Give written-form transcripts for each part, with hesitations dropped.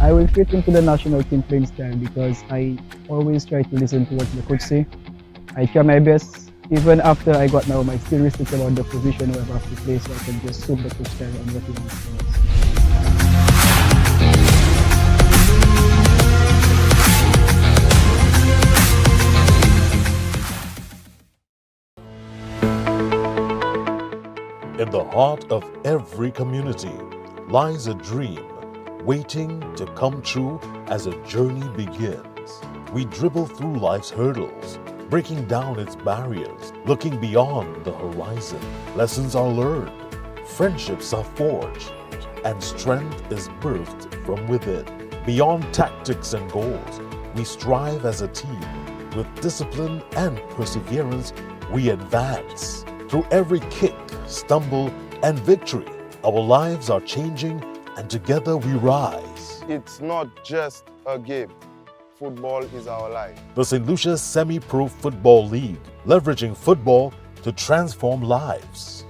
I will fit into the national team playing style because I always try to listen to what the coach say. I try my best. Even after I got now, I still research about the position where I have to play so I can just suit the coach style and what he wants from us. In the heart of every community lies a dream waiting to come true as a journey begins. We dribble through life's hurdles, breaking down its barriers, looking beyond the horizon. Lessons are learned, friendships are forged, and strength is birthed from within. Beyond tactics and goals, we strive as a team. With discipline and perseverance, we advance. Through every kick, stumble, and victory, our lives are changing, and together we rise. It's not just a game. Football is our life. The St. Lucia Semi-Pro Football League, leveraging football to transform lives.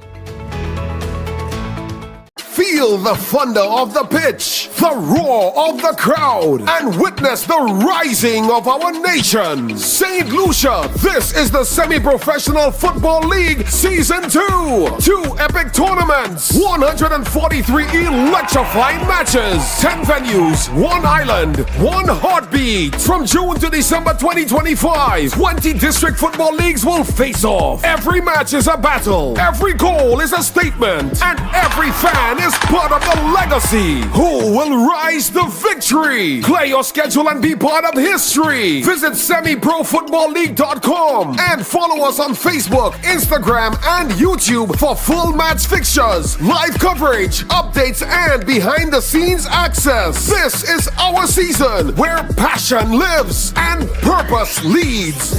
Feel the thunder of the pitch, the roar of the crowd, and witness the rising of our nation. St. Lucia, this is the Semi-Professional Football League Season 2. 2 epic tournaments, 143 electrifying matches, 10 venues, 1 island, 1 heartbeat. From June to December 2025, 20 district football leagues will face off. Every match is a battle, every goal is a statement, and every fan is part of the legacy. Who will rise to victory? Play your schedule and be part of history. Visit semiprofootballleague.com and follow us on Facebook, Instagram, and YouTube for full match fixtures, live coverage, updates, and behind the scenes access. This is our season where passion lives and purpose leads.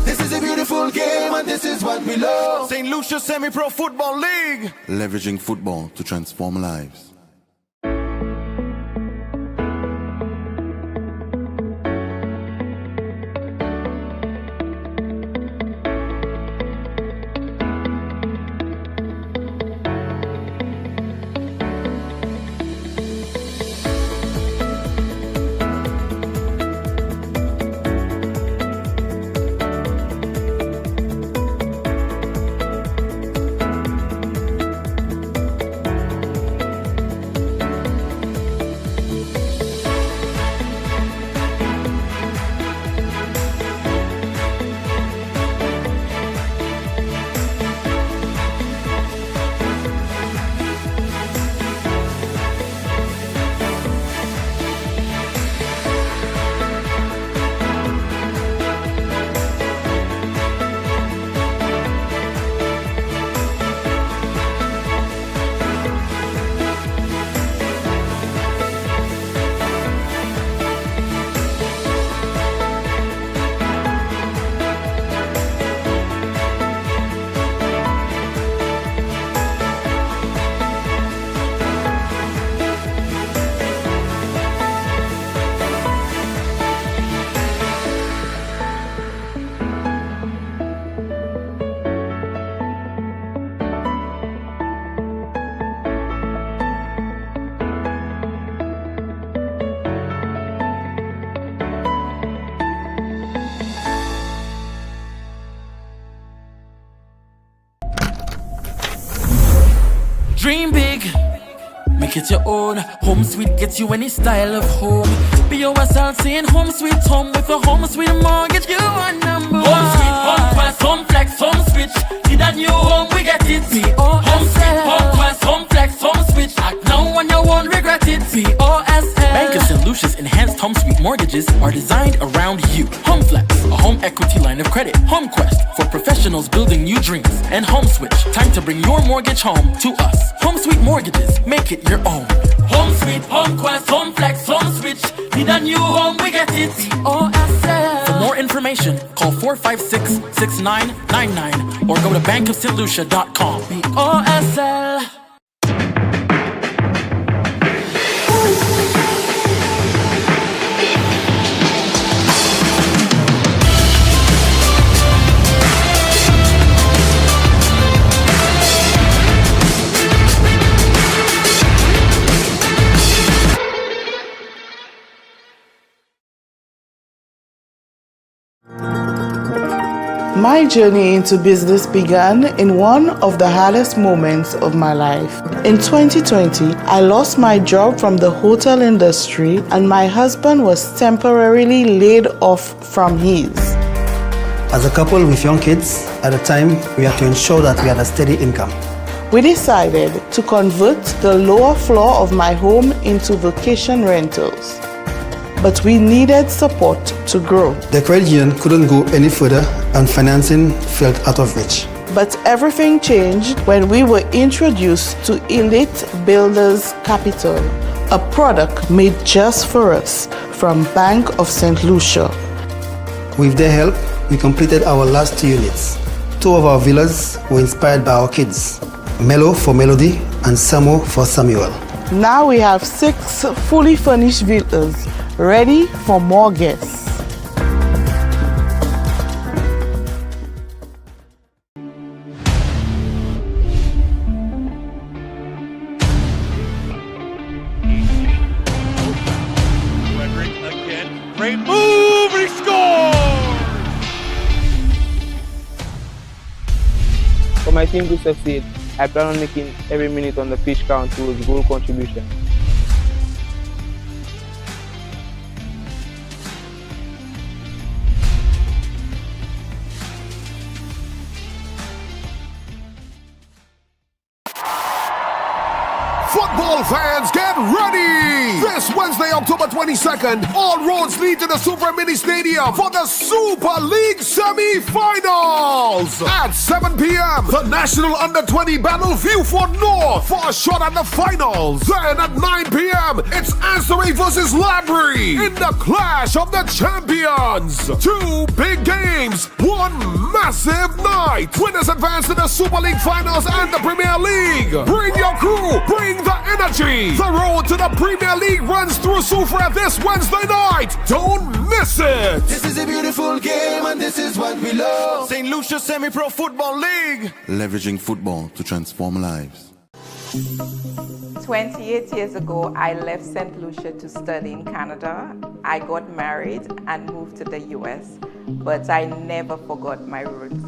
This is a beautiful game and this is what we love. St. Lucia Semi-Pro Football League. Leveraging football to transform lives. Dream big, make it your own. Home sweet gets you any style of home. Be yourself saying home sweet home. With a home sweet mortgage, you are number one. Home sweet, home quest, home flex, home switch. Need a new home, we get it. Home sweet, home quest, home flex, home switch. Act now when you won't regret it. POSL. Bank of St. Lucia's enhanced home sweet mortgages are designed around you. Home flex, a home equity line of credit. Home quest, for professionals building new dreams. And home switch, time to bring your mortgage home to us. Home sweet mortgages, make it your own. Home sweet, home quest, home flex, home switch. Need a new home, we get it. POSL. For more information, call 456-6999 or go to bankofstlucia.com. POSL. My journey into business began in one of the hardest moments of my life. In 2020, I lost my job from the hotel industry and my husband was temporarily laid off from his. As a couple with young kids, at the time, we had to ensure that we had a steady income. We decided to convert the lower floor of my home into vacation rentals. But we needed support to grow. The credit union couldn't go any further and financing felt out of reach. But everything changed when we were introduced to Elite Builders Capital, a product made just for us from Bank of St. Lucia. With their help, we completed our last 2 units. 2 of our villas were inspired by our kids, Melo for Melody and Samo for Samuel. Now we have 6 fully furnished villas, ready for more guests. Great move, and he scores! For my team to succeed, I plan on making every minute on the pitch count towards goal contribution. Football fans, get ready! This Wednesday, October 22nd, all roads lead to the Super Mini Stadium for the Super League semi-finals. At 7 p.m., the National Under-20 battle Viewford North for a shot at the finals. Then at 9 p.m., it's Ansoray versus Labrie in the Clash of the Champions. 2 big games, 1 massive night. Winners advance to the Super League finals and the Premier League. Bring your crew, bring the energy. The road to the Premier League runs through Sufra this Wednesday night. Don't miss it. This is a beautiful game and this is what we love. St. Lucia Semi-Pro Football League. Leveraging football to transform lives. 28 years ago, I left St. Lucia to study in Canada. I got married and moved to the US, but I never forgot my roots.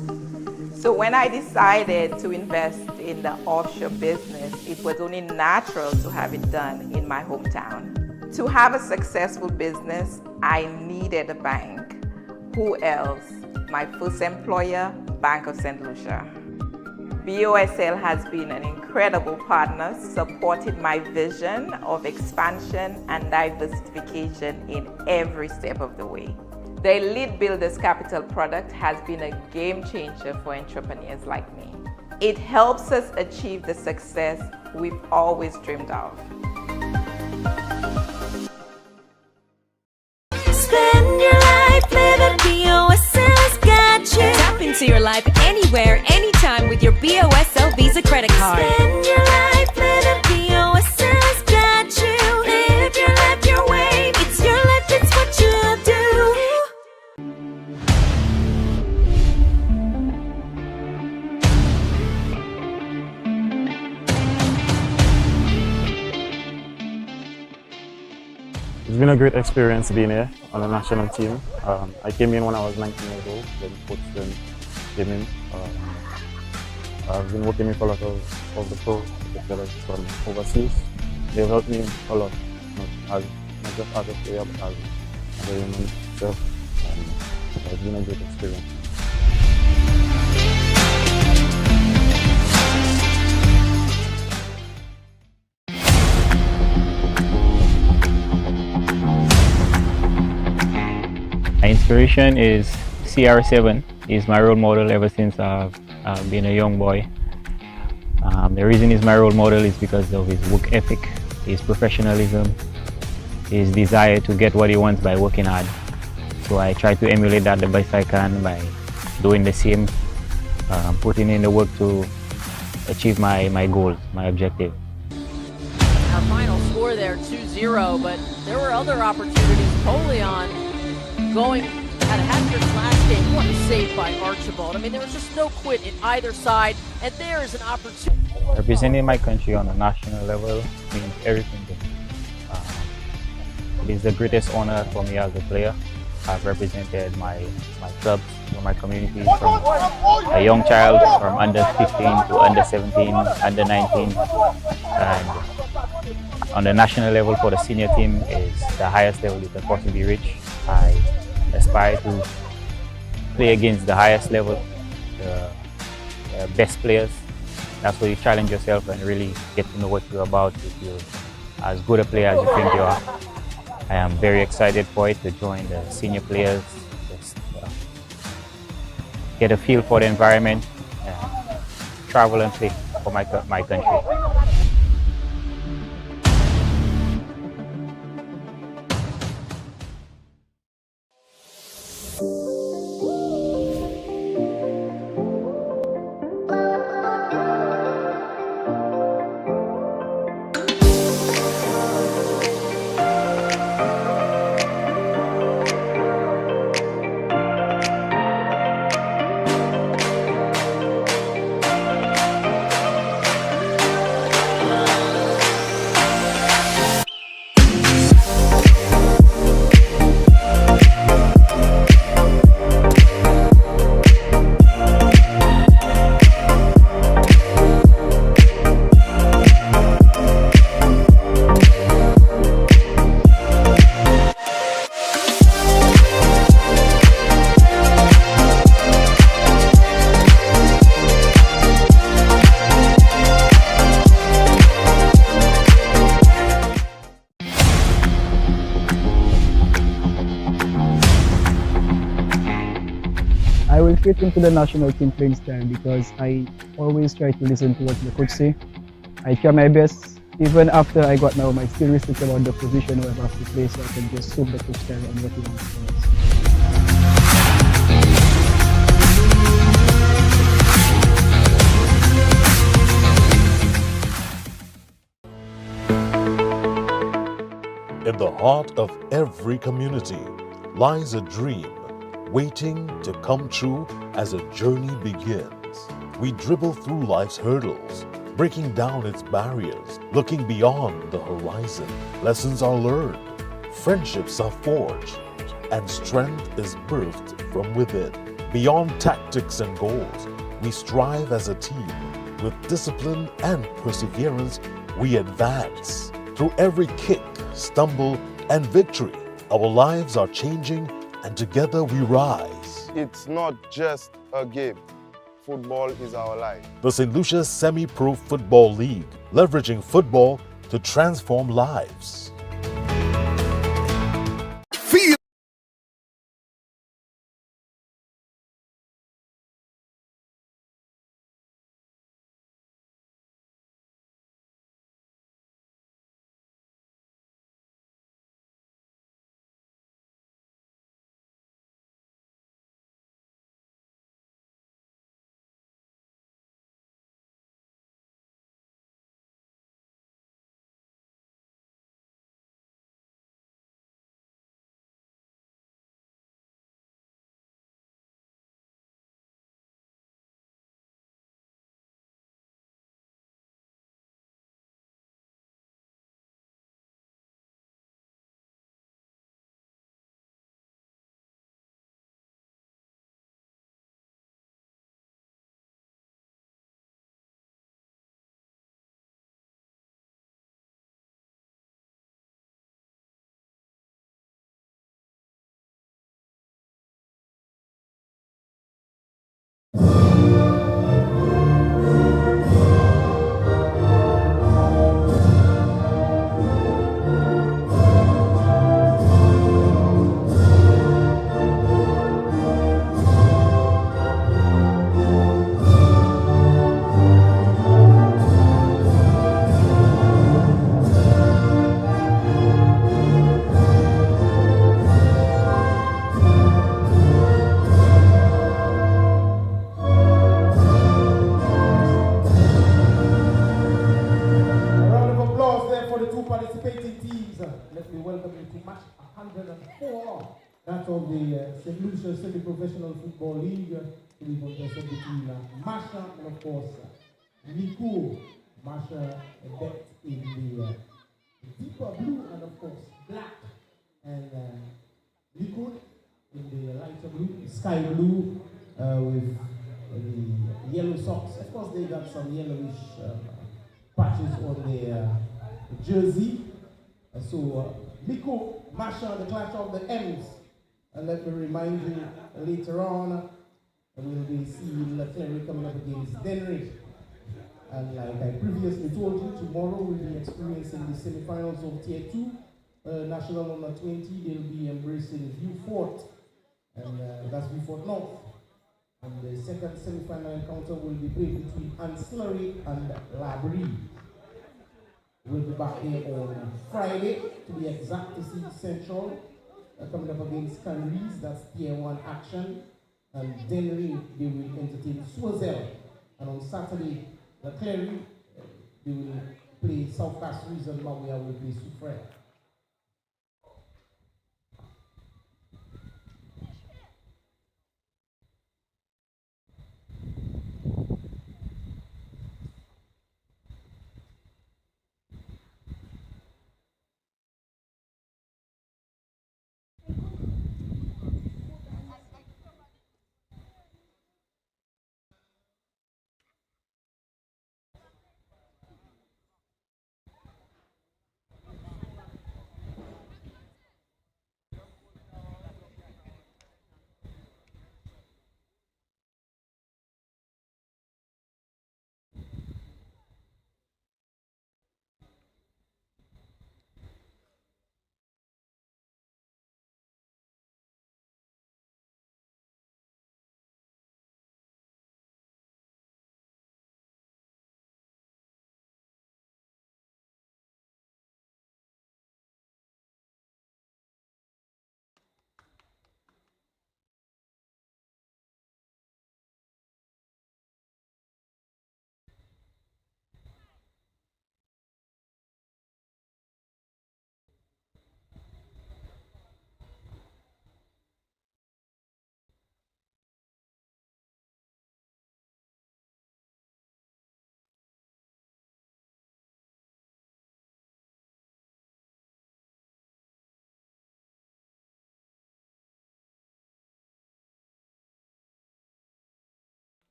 So when I decided to invest in the offshore business, it was only natural to have it done in my hometown. To have a successful business, I needed a bank. Who else? My first employer, Bank of St. Lucia. BOSL has been an incredible partner, supporting my vision of expansion and diversification in every step of the way. The Elite Builders Capital product has been a game changer for entrepreneurs like me. It helps us achieve the success we've always dreamed of. Spend your life living BOSL's got you. Tap into your life anywhere, anytime with your BOSL Visa credit card. Spend your life living BOSL's got you. Live your life your way. It's your life, it's what you do. It's been a great experience being here on the national team. I came in when I was 19 years old, when Coach came in. I've been working with a lot of the pro players from overseas. They've helped me a lot, not just as a player, but as a human self. It's been a great experience. My inspiration is CR7. He's my role model ever since I've been a young boy. The reason he's my role model is because of his work ethic, his professionalism, his desire to get what he wants by working hard. So I try to emulate that the best I can by doing the same, putting in the work to achieve my goals, my objective. Our final score there, 2-0, but there were other opportunities. Polion going had a hat-trick last game. What a save by Archibald. I mean, there was just no quit in either side, and there is an opportunity. Representing my country on a national level means everything to me. It is the greatest honor for me as a player, I've represented my clubs or my community from a young child, from under 15 to under 17, under 19, and on the national level for the senior team is the highest level you can possibly reach. I aspire to play against the highest level, the best players. That's where you challenge yourself and really get to know what you're about if you're as good a player as you think you are. I am very excited for it to join the senior players, just get a feel for the environment, and travel and play for my country. I will fit into the national team playing style because I always try to listen to what the coach say. I try my best, even after I got now, I still restrict about the position where I have to play, so I can just suit the coach style and what he wants from us. In the heart of every community lies a dream waiting to come true as a journey begins. We dribble through life's hurdles, breaking down its barriers, looking beyond the horizon. Lessons are learned, friendships are forged, and strength is birthed from within. Beyond tactics and goals, we strive as a team. With discipline and perseverance, we advance. Through every kick, stumble, and victory, our lives are changing, and together we rise. It's not just a game. Football is our life. The St. Lucia Semi-Pro Football League, leveraging football to transform lives. Feel participating teams. Let me welcome you to match 104. That's of the St. Lucia Semi-Professional Football League. We contested between Masha and of course Miku. Masha decked in the deeper blue and of course black. And MICOUD in the lighter blue, sky blue, with the yellow socks. Of course, they got some yellowish patches on their jersey. So, Miku, Masha, the clash of the M's. And let me remind you, later on, we'll be seeing Leclerc coming up against Denry. And like I previously told you, tomorrow we'll be experiencing the semi-finals of Tier 2. National Under 20, they'll be embracing Vieux-Fort, and that's Vieux-Fort North. And the second semi-final encounter will be played between Ancillary and Labrie. We'll be back there on Friday, to be exact, to see Central coming up against Canries, that's Tier 1 action. And Denry, they will entertain Swazel. And on Saturday, Leclerc, they will play South Castries, and Mawia will play Soufrière.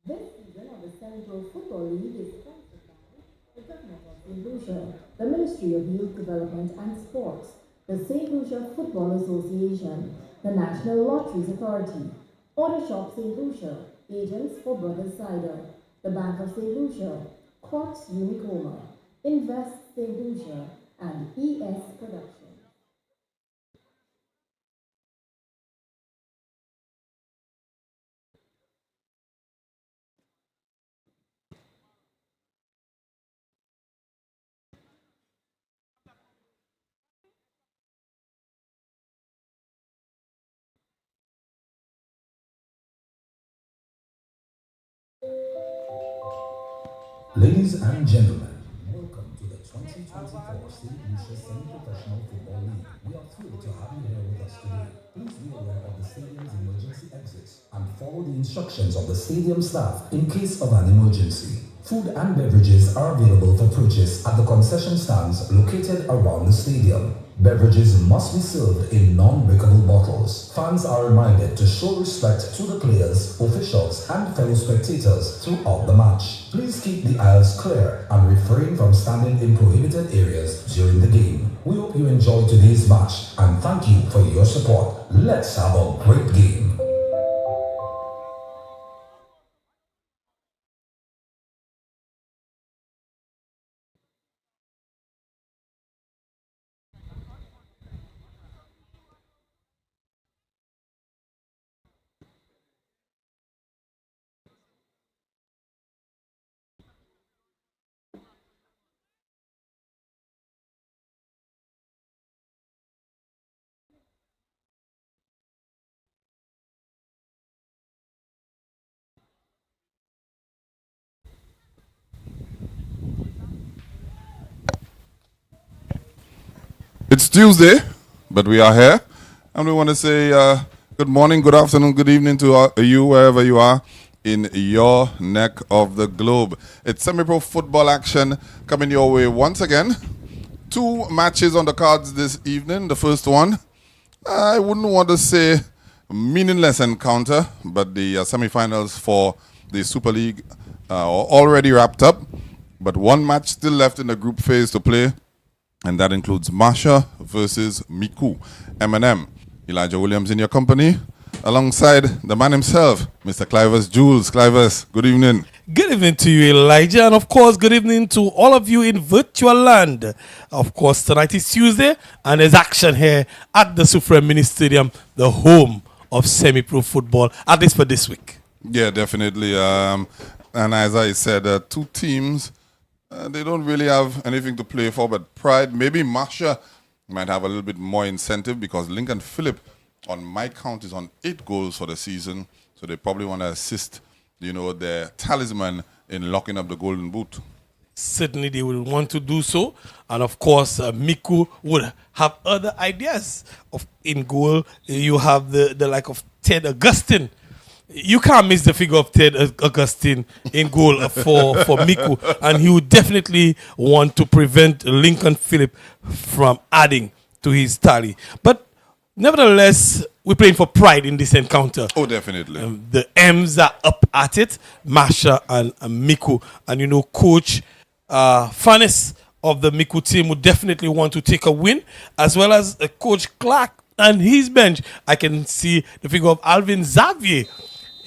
This season of the Central Football League is sponsored by the Government of St. Lucia, the Ministry of Youth Development and Sports, the St. Lucia Football Association, the National Lotteries Authority, Auto Shop St. Lucia, Agents for Brothers Cider, the Bank of St. Lucia, Quartz Unicoma, Invest St. Lucia, and ES Productions. Ladies and gentlemen, welcome to the 2024 St. Lucia Semi-Professional Football League. We are thrilled to have you here with us today. Please be aware of the stadium's emergency exits and follow the instructions of the stadium staff in case of an emergency. Food and beverages are available for purchase at the concession stands located around the stadium. Beverages must be served in non-breakable bottles. Fans are reminded to show respect to the players, officials, and fellow spectators throughout the match. Please keep the aisles clear and refrain from standing in prohibited areas during the game. We hope you enjoy today's match and thank you for your support. Let's have a great game. It's Tuesday, but we are here, and we want to say Good morning, good afternoon, good evening to you, wherever you are in your neck of the globe. It's semi-pro football action coming your way once again. 2 matches on the cards this evening. The first one, I wouldn't want to say meaningless encounter, but the semi-finals for the Super League are already wrapped up. But one match still left in the group phase to play, and that includes Masha versus Miku. M&M. Elijah Williams in your company, alongside the man himself, Mr. Clivers Jules. Clivers, good evening. Good evening to you, Elijah, and of course, good evening to all of you in virtual land. Of course, tonight is Tuesday, and there's action here at the Supreme Mini Stadium, the home of semi-pro football, at least for this week. Yeah, definitely. And as I said, 2 teams, they don't really have anything to play for but pride. Maybe Masha might have a little bit more incentive because Lincoln Phillip, on my count, is on 8 goals for the season. So they probably want to assist, their talisman in locking up the golden boot. Certainly they will want to do so. And of course, Miku would have other ideas. In goal, you have the like of Ted Augustine. You can't miss the figure of Ted Augustine in goal for Miku. And he would definitely want to prevent Lincoln Phillip from adding to his tally. But nevertheless, we're playing for pride in this encounter. Oh, definitely. The M's are up at it, Masha and Miku. And Coach Fanis of the Miku team would definitely want to take a win, as well as Coach Clark and his bench. I can see the figure of Alvin Xavier.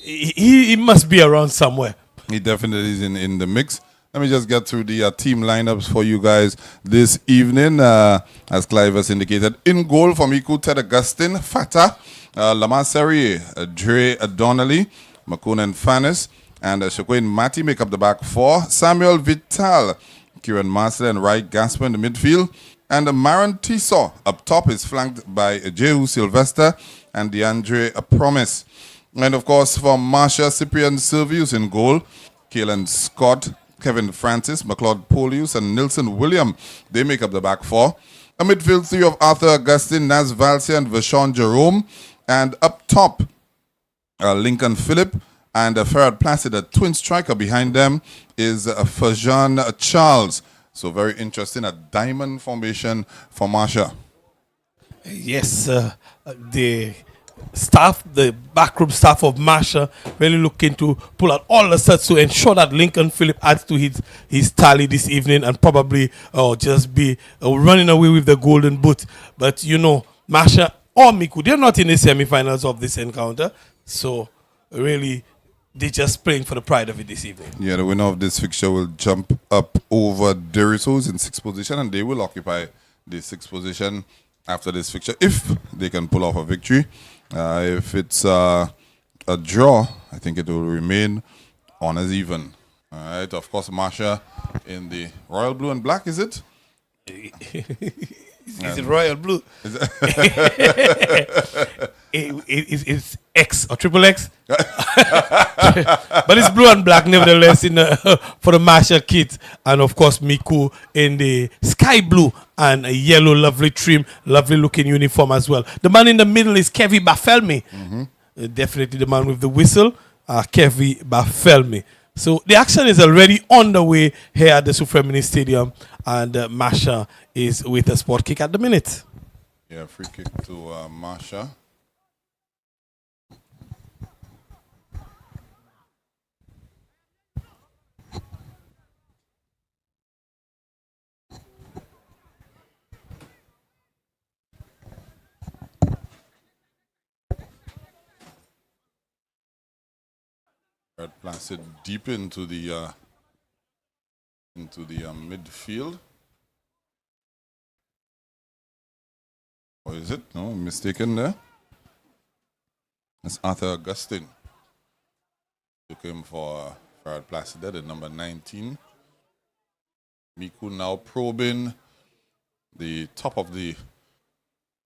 He must be around somewhere. He definitely is in the mix. Let me just get through the team lineups for you guys this evening. As Clive has indicated, in goal for Miku, Ted Augustine, Fata, Lamar Serrier, Dre Donnelly, Makunan Fanis, and Shaquin Mati make up the back 4. Samuel Vital, Kieran Marston, and Wright Gasper in the midfield. And Maran Tiso up top is flanked by Jehu Sylvester and DeAndre Promise. And of course, for Masha, Cyprian Silvius in goal, Kalen Scott, Kevin Francis, McLeod Polius, and Nilson William. They make up the back 4. A midfield 3 of Arthur Augustine, Naz Valsia, and Vashon Jerome. And up top, Lincoln Phillip and Ferrat Placid, a twin striker. Behind them is Fajan Charles. So very interesting, a diamond formation for Masha. Yes, the backroom staff of Masha really looking to pull out all the sets to ensure that Lincoln Phillip adds to his tally this evening and probably just be running away with the golden boot. But Masha or Miku, they're not in the semi-finals of this encounter, so really they're just playing for the pride of it this evening. Yeah, the winner of this fixture will jump up over Derisos in 6th position, and they will occupy the 6th position after this fixture if they can pull off a victory. If it's a draw, I think it will remain on as even. All right, of course, Masha in the royal blue and black, is it? Is it royal blue? It's X or triple X. But it's blue and black nevertheless for the Masha kit. And of course Miku in the sky blue and a yellow lovely trim, lovely looking uniform as well. The man in the middle is Kevi Bafelmi. Definitely the man with the whistle, Kevi Bafelmi. So the action is already on the way here at the Supreme Mini Stadium, and Masha is with a sport kick at the minute. Yeah, free kick to Masha. Placid deep into the midfield. Or is it? No, I'm mistaken there. It's Arthur Augustine. Took him for Ferrat Placid at number 19. Miku now probing the top of the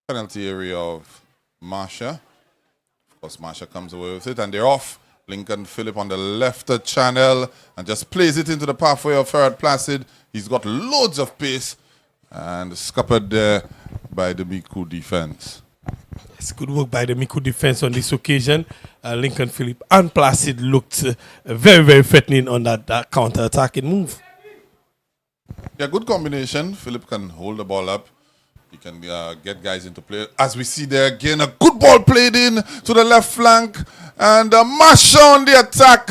penalty area of Masha. Of course, Masha comes away with it, and they're off. Lincoln Phillip on the left channel and just plays it into the pathway of Ferrat Placid. He's got loads of pace and scuppered there by the Miku defense. It's good work by the Miku defense on this occasion. Lincoln Phillip and Placid looked very, very threatening on that counter-attacking move. Yeah, good combination. Phillip can hold the ball up. He can get guys into play. As we see there again, a good ball played in to the left flank. And Masha on the attack.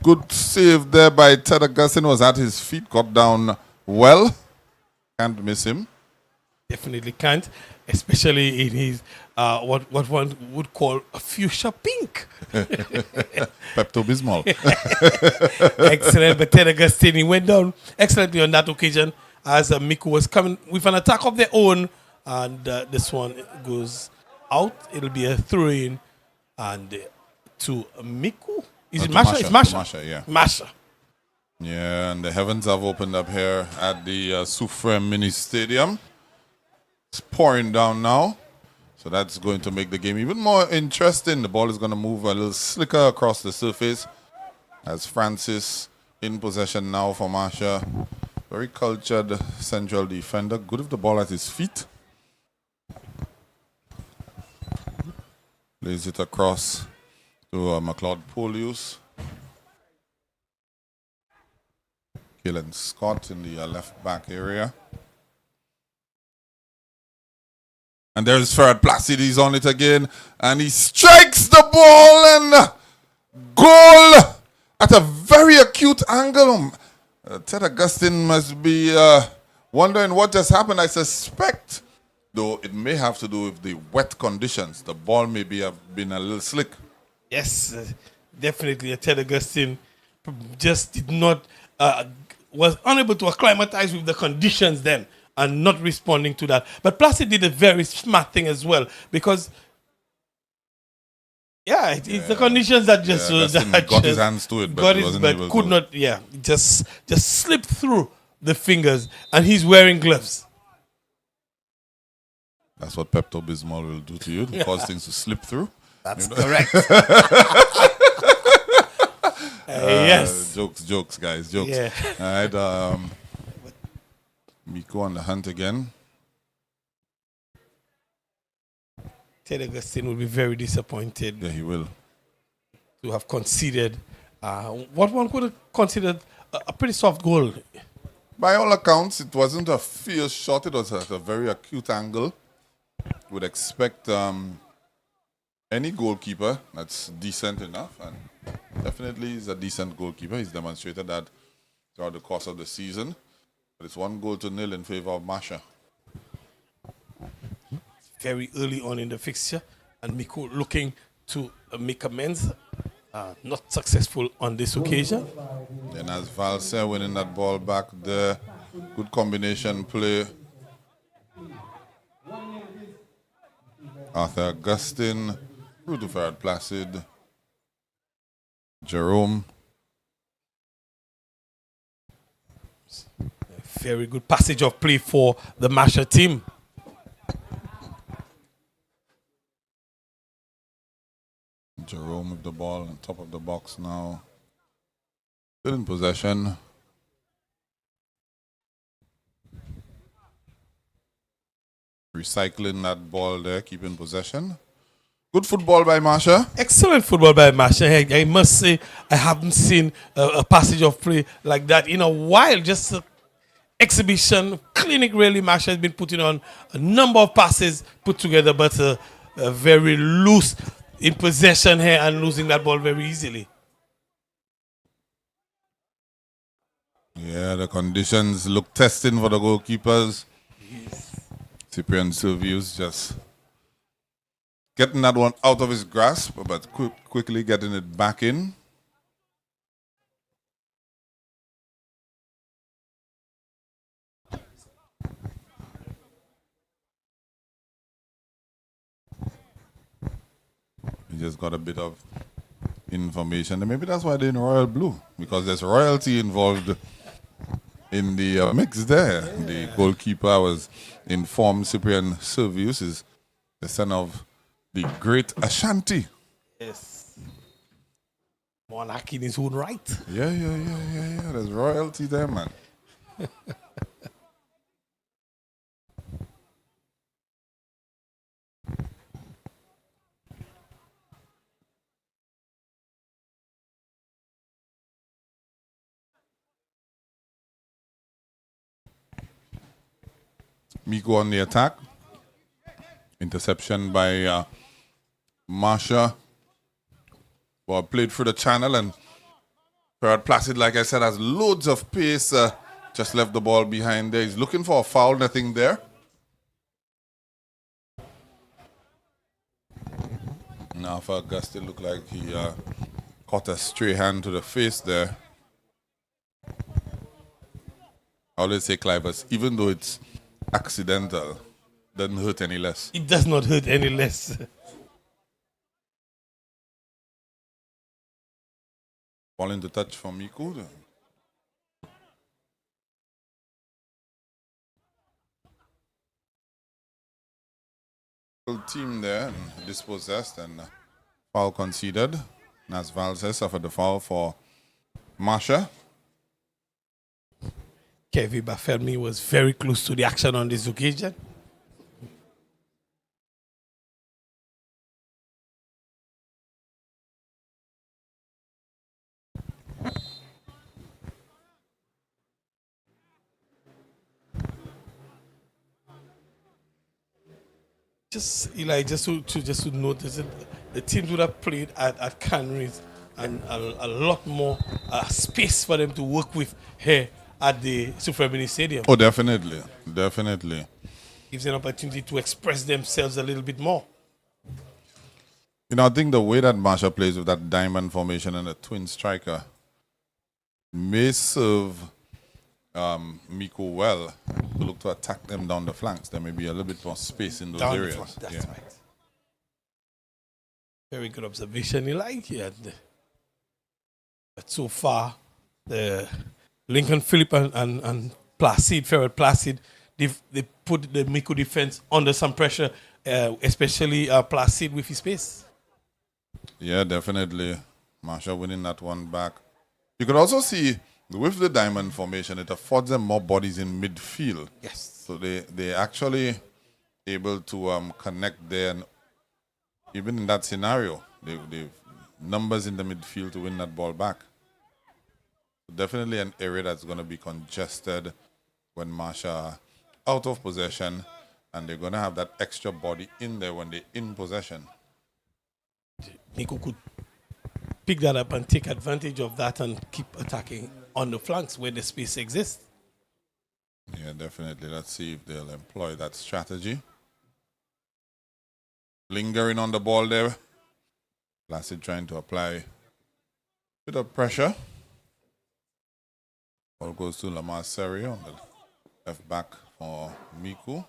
Good save there by Ted Augustine. Was at his feet, got down well. Can't miss him. Definitely can't, especially in his what one would call a fuchsia pink. Pepto-Bismol. Excellent, but Ted Augustine, he went down excellently on that occasion as Miku was coming with an attack of their own, and this one goes out. It'll be a throw-in, and to Miku. Is it Masha? It's Masha. Masha, yeah. Masha. Yeah, and the heavens have opened up here at the Soufrière Mini Stadium. It's pouring down now, so that's going to make the game even more interesting. The ball is going to move a little slicker across the surface as Francis in possession now for Masha. Very cultured central defender. Good with the ball at his feet. Plays it across to McLeod Polius. Kalen Scott in the left back area. And there's Ferret Placid. He's on it again. And he strikes the ball and goal at a very acute angle. Ted Augustine must be wondering what just happened. I suspect, though, it may have to do with the wet conditions. The ball maybe have been a little slick. Yes, definitely. Ted Augustine just did not, was unable to acclimatize with the conditions then and not responding to that. But Placid did a very smart thing as well because, it's the conditions that just got his hands to it, but could not. Just slipped through the fingers, and he's wearing gloves. That's what Pepto-Bismol will do to you, to cause things to slip through. That's correct. Yes. Jokes, guys, jokes. Yeah. All right. Miku on the hunt again. Ted Augustine will be very disappointed. Yeah, he will. To have conceded what one could have considered a pretty soft goal. By all accounts, it wasn't a fierce shot. It was at a very acute angle. Would expect any goalkeeper that's decent enough, and definitely he's a decent goalkeeper. He's demonstrated that throughout the course of the season. But it's 1-0 in favor of Masha. Very early on in the fixture, and Miku looking to make amends. Not successful on this occasion. And as Valser winning that ball back there, good combination play. Arthur Augustine, through to Ferret Placid, Jerome. Very good passage of play for the Masha team. Jerome with the ball on top of the box now. Still in possession. Recycling that ball there, keeping possession. Good football by Masha. Excellent football by Masha. I must say, I haven't seen a passage of play like that in a while. Just an exhibition, clinic really. Masha has been putting on a number of passes put together, but very loose in possession here and losing that ball very easily. Yeah, the conditions look testing for the goalkeepers. Yes. Cyprian Silvius just getting that one out of his grasp, but quickly getting it back in. He just got a bit of information. And maybe that's why they're in royal blue, because there's royalty involved in the mix there. Yeah. The goalkeeper was informed Cyprian Silvius is the son of the great Ashanti. Yes. Monarch in his own right. Yeah. There's royalty there, man. Miku on the attack. Interception by Masha. Ball played through the channel, and Ferrat Placid, like I said, has loads of pace. Just left the ball behind there. He's looking for a foul, nothing there. Now for Auguste, it looked like he caught a stray hand to the face there. I always say, Clivers, even though it's accidental, doesn't hurt any less. It does not hurt any less. Ball into touch for Miku. Team there and dispossessed and foul conceded. Nas Valses suffered the foul for Masha. Kevin Bafermi was very close to the action on this occasion. Just Eli, just to notice it, the teams would have played at Canaries and a lot more space for them to work with here at the Sufremini Stadium. Oh, definitely, definitely. Gives them an opportunity to express themselves a little bit more. You know, I think the way that Masha plays with that diamond formation and a twin striker may serve Miku well to look to attack them down the flanks. There may be a little bit more space in those Down areas. the flank, that's right. Very good observation, Eli. But so far, the Lincoln Phillip and Placid, Ferrat Placid, they put the Miku defense under some pressure, especially Placid with his pace. Yeah, definitely. Masha winning that one back. You could also see with the diamond formation, it affords them more bodies in midfield. Yes. So they actually able to connect there, and even in that scenario, they've numbers in the midfield to win that ball back. Definitely an area that's going to be congested when Masha out of possession, and they're going to have that extra body in there when they're in possession. Miku could pick that up and take advantage of that and keep attacking on the flanks where the space exists. Yeah, definitely. Let's see if they'll employ that strategy. Lingering on the ball there. Placid trying to apply a bit of pressure. Ball goes to Lamar Seri on the left back for Miku.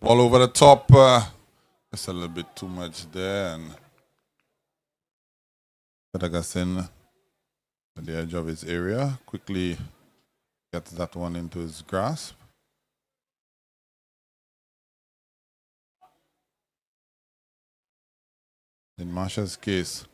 All over the top, just a little bit too much there, and Augustine at the edge of his area quickly gets that one into his grasp. In Masha's case,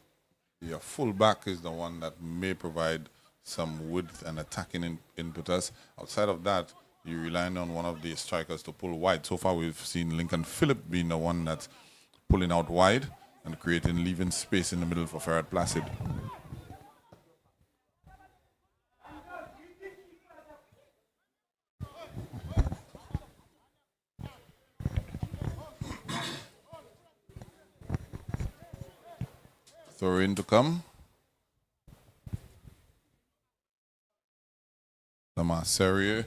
the fullback is the one that may provide some width and attacking impetus. Outside of that, you're relying on one of the strikers to pull wide. So far, we've seen Lincoln Phillip being the one that's pulling out wide and leaving space in the middle for Ferrat Placid. Throw in to come. Lamar Serrier.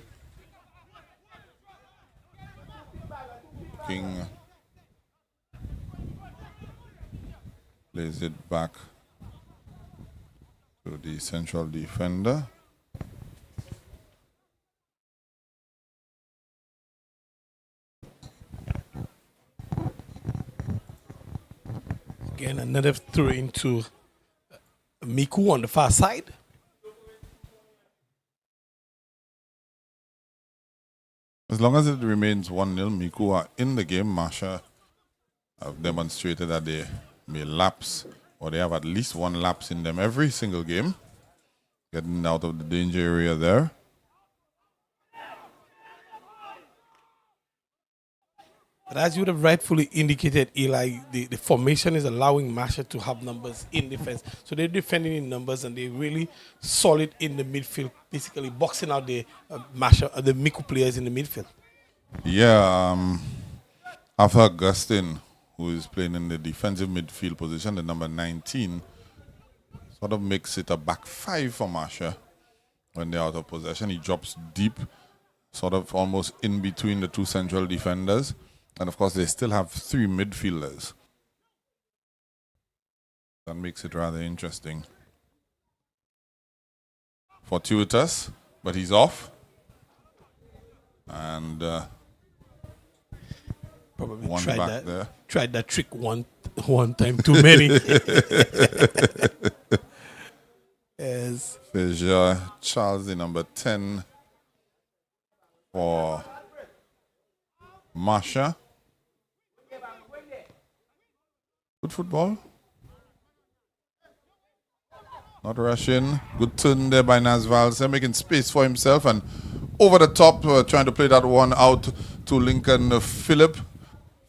King plays it back to the central defender. Again, another throw into Miku on the far side. long as it remains 1-0, Miku are in the game. Masha have demonstrated that they may lapse, or they have at least one lapse in them every single game. Getting out of the danger area there. But as you would have rightfully indicated, Eli, the formation is allowing Masha to have numbers in defense. So they're defending in numbers and they're really solid in the midfield, basically boxing out the the Miku players in the midfield. Yeah, after Augustine, who is playing in the defensive midfield position, the number 19, sort of makes it a back five for Masha when they're out of possession. He drops deep, sort of almost in between the two central defenders. And of course, they still have three midfielders. That makes it rather interesting. Fortuitous, but he's off. And probably one tried back that, there. Tried that trick one time too many. Yes. There's Charles, the number 10 for Masha. Good football. Not rushing. Good turn there by Nasvalse, making space for himself and over the top, trying to play that one out to Lincoln Phillip.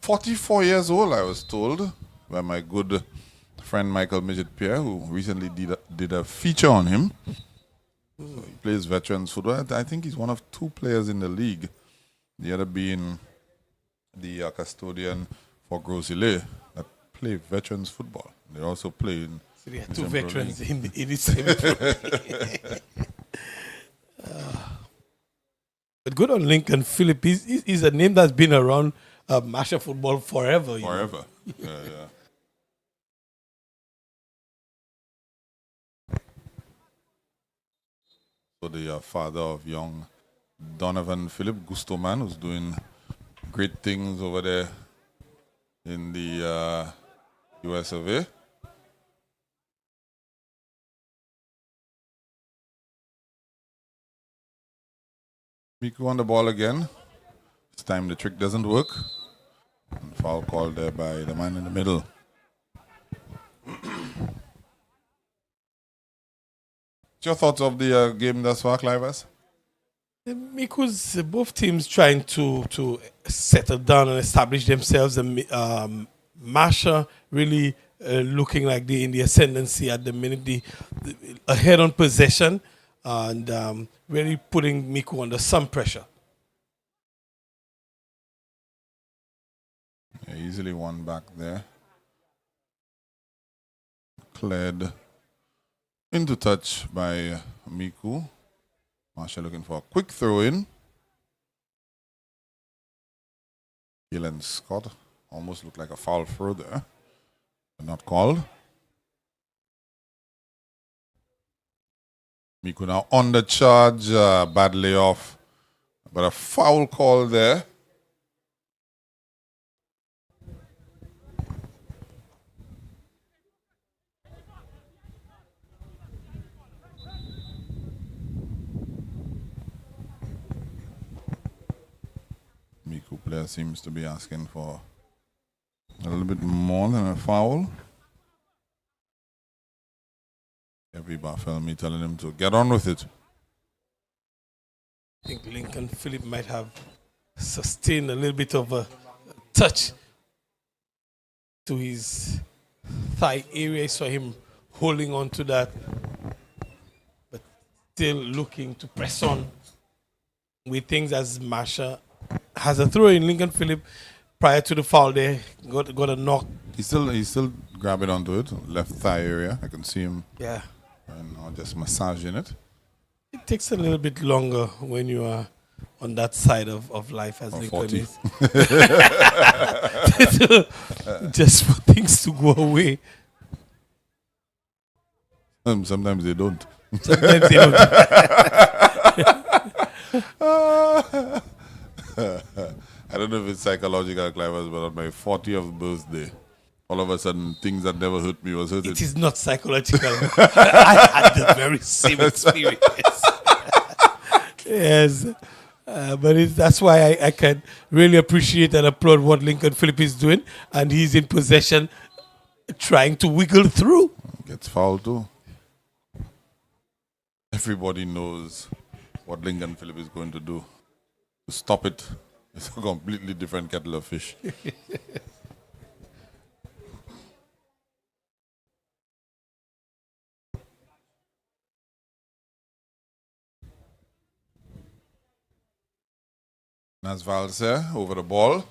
44 years old, I was told, by my good friend Michael Midget Pierre, who recently did a feature on him. So he plays veterans football. I think he's one of two players in the league. The other being the custodian for Grosile that play veterans football. They also play in. So they are two veterans in the same league. But good on Lincoln Phillip. He's a name that's been around Masha football forever. Forever. Yeah. So the father of young Donovan Phillip, Gusto Man, who's doing great things over there in the US of A. Miku on the ball again. This time the trick doesn't work. And foul called there by the man in the middle. What's your thoughts of the game thus far, Clivers? Miku's both teams trying to settle down and establish themselves. Masha really looking like they're in the ascendancy at the minute, the ahead on possession and really putting Miku under some pressure. Yeah, easily one back there. Cleared into touch by Miku. Masha looking for a quick throw in. Gillen Scott almost looked like a foul further, but not called. Miku now on the charge, badly off, but a foul call there. Miku player seems to be asking for a little bit more than a foul. Every Bartholomew telling him to get on with it. I think Lincoln Phillip might have sustained a little bit of a touch to his thigh area. I saw him holding on to that, but still looking to press on with things as Masha has a throw in. Lincoln Phillip prior to the foul there got a knock. He's still grabbing onto it, left thigh area. I can see him. Yeah. And now just massaging it. It takes a little bit longer when you are on that side of life as Lincoln 40. is. Just for things to go away. Sometimes they don't. Sometimes they don't. I don't know if it's psychological, Clivers, but on my 40th birthday, all of a sudden, things that never hurt me was hurting. It is not psychological. I had the very same experience. Yes. But that's why I can really appreciate and applaud what Lincoln Phillip is doing, and he's in possession, trying to wiggle through. Gets fouled too. Everybody knows what Lincoln Phillip is going to do. To stop it, it's a completely different kettle of fish. That's Valser over the ball.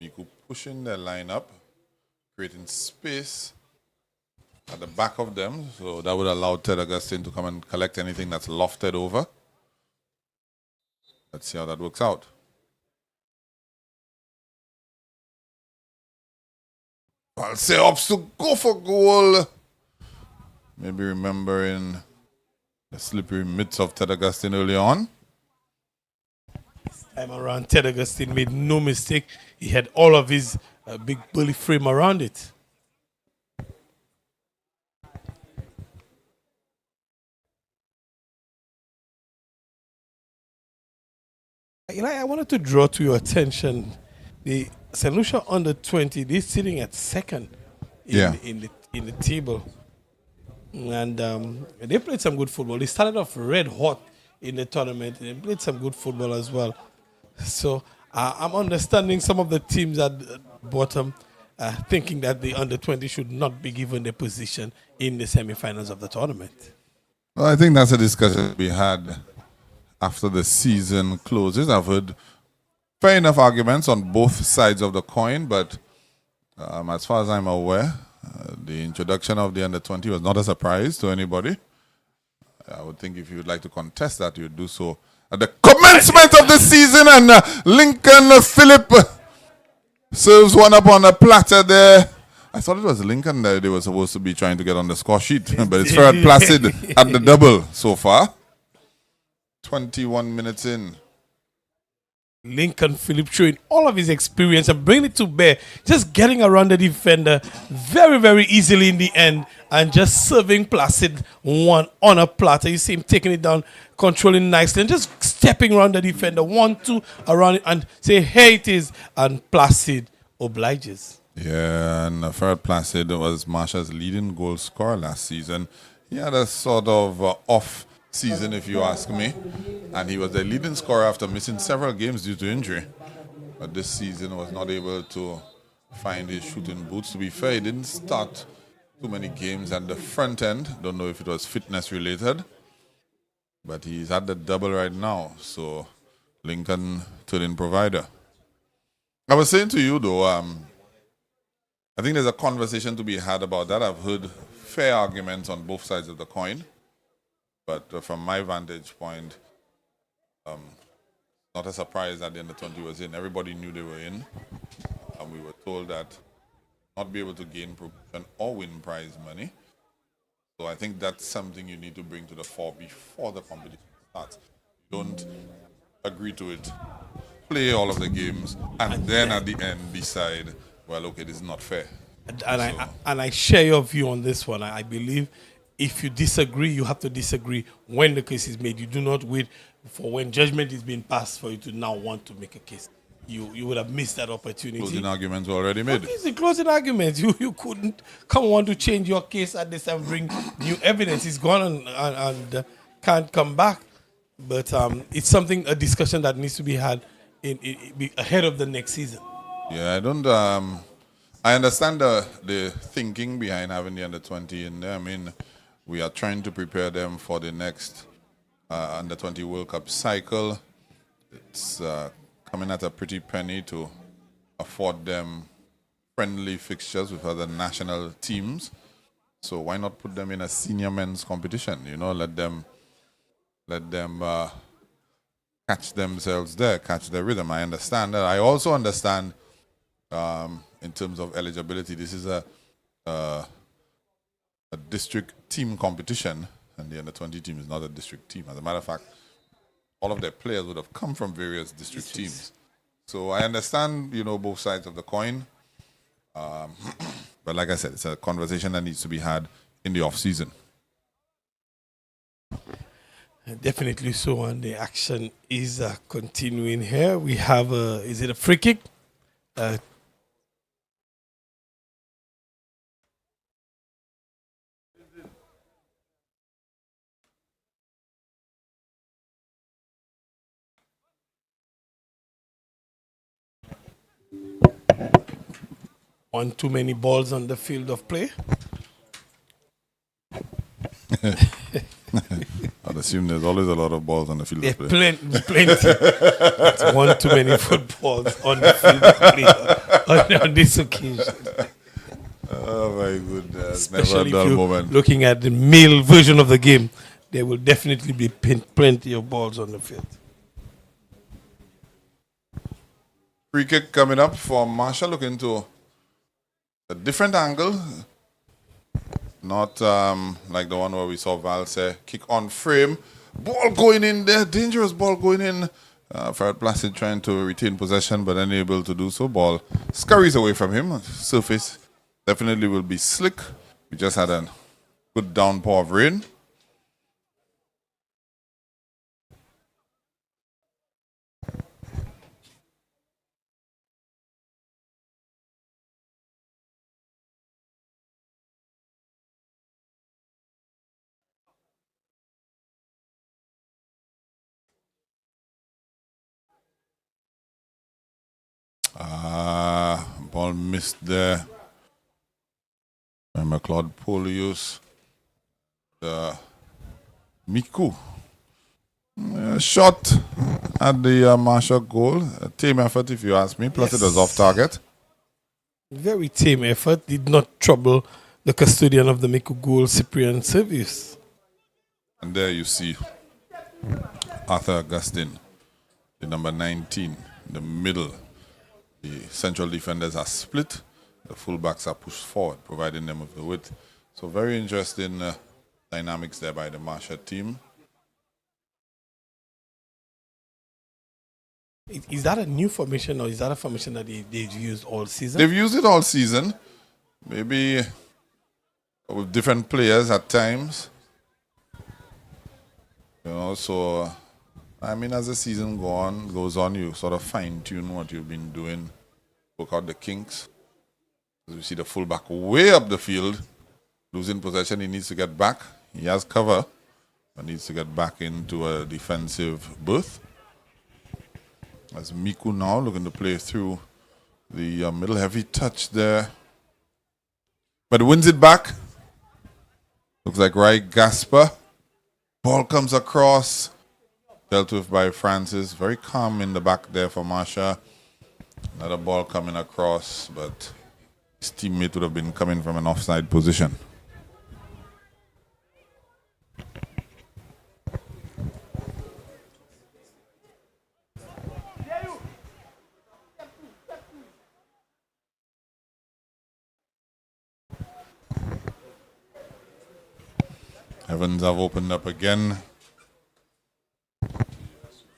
Miku pushing their line up, creating space at the back of them. So that would allow Ted Augustine to come and collect anything that's lofted over. Let's see how that works out. Valser opts to go for goal. Maybe remembering the slippery mitts of Ted Augustine early on. This time around, Ted Augustine made no mistake. He had all of his big bully frame around it. I wanted to draw to your attention the St. Lucia under 20. They're sitting at second in the table. And they played some good football. They started off red hot in the tournament. They played some good football as well. So I'm understanding some of the teams at the bottom thinking that the under 20 should not be given the position in the semifinals of the tournament. Well, I think that's a discussion we had after the season closes. I've heard fair enough arguments on both sides of the coin, but as far as I'm aware, the introduction of the under-20 was not a surprise to anybody. I would think if you would like to contest that, you would do so at the commencement of the season. And Lincoln Phillip serves one up on a platter there. I thought it was Lincoln that they were supposed to be trying to get on the score sheet, but it's Ferret Placid at the double so far. 21 minutes in. Lincoln Phillip showing all of his experience and bringing it to bear, just getting around the defender very, very easily in the end and just serving Placid one on a platter. You see him taking it down, controlling nicely and just stepping around the defender, 1-2 around it and say, here it is, and Placid obliges. Yeah, and Ferret Placid was Masha's leading goal scorer last season. He had a sort of off season, if you ask me, and he was the leading scorer after missing several games due to injury, but this season was not able to find his shooting boots. To be fair, he didn't start too many games at the front end. Don't know if it was fitness related, but he's at the double right now, so Lincoln turning provider. I was saying to you though, I think there's a conversation to be had about that. I've heard fair arguments on both sides of the coin. But from my vantage point, not a surprise that the under-20 was in. Everybody knew they were in. And we were told that not be able to gain promotion or win prize money. So I think that's something you need to bring to the fore before the competition starts. Don't agree to it. Play all of the games and then at the end decide, well, okay, this is not fair. And I share your view on this one. I believe if you disagree, you have to disagree when the case is made. You do not wait for when judgment is being passed for you to now want to make a case. You would have missed that opportunity. Closing arguments were already made. What is the closing arguments? You couldn't come on to change your case at this time, bring new evidence. It's gone and can't come back. But it's something, a discussion that needs to be had ahead of the next season. Yeah, I don't. I understand the thinking behind having the under-20 in there. I mean, we are trying to prepare them for the next under-20 World Cup cycle. It's coming at a pretty penny to afford them friendly fixtures with other national teams. So why not put them in a senior men's competition? You know, let them catch themselves there, catch their rhythm. I understand that. I also understand in terms of eligibility, this is a district team competition, and the under-20 team is not a district team. As a matter of fact, all of their players would have come from various district teams. So I understand, you know, both sides of the coin. But like I said, it's a conversation that needs to be had in the off-season. Definitely so, and the action is continuing here. We have is it a free kick? 1 too many balls on the field of play. I'd assume there's always a lot of balls on the field of play. Plenty. It's 1 too many footballs on the field of play on this occasion. Oh my goodness. Especially Never a if dull you're moment. looking at the male version of the game, there will definitely be plenty of balls on the field. Free kick coming up for Masha, looking to a different angle. Not like the one where we saw Val say, kick on frame. Ball going in there, dangerous ball going in. Farad Placid trying to retain possession but unable to do so. Ball scurries away from him. Surface definitely will be slick. We just had a good downpour of rain. Ball missed there. And McLeod Polius. Miku. Shot at the Masha goal. A team effort, if you ask me. Plus, it was off target. Very tame effort. Did not trouble the custodian of the Miku goal, Cyprian Service. And there you see Arthur Augustine, the number 19, in the middle. The central defenders are split. The fullbacks are pushed forward, providing them with the width. So very interesting dynamics there by the Masha team. Is that a new formation or is that a formation that they've used all season? They've used it all season. Maybe with different players at times. You know, so I mean, as the season goes on, you sort of fine-tune what you've been doing, work out the kinks. As we see the fullback way up the field, losing possession, he needs to get back. He has cover, but needs to get back into a defensive berth. As Miku now looking to play through the middle, heavy touch there. But wins it back. Looks like Rai Gasper. Ball comes across. Dealt with by Francis. Very calm in the back there for Masha. Another ball coming across, but his teammate would have been coming from an offside position. Heavens have opened up again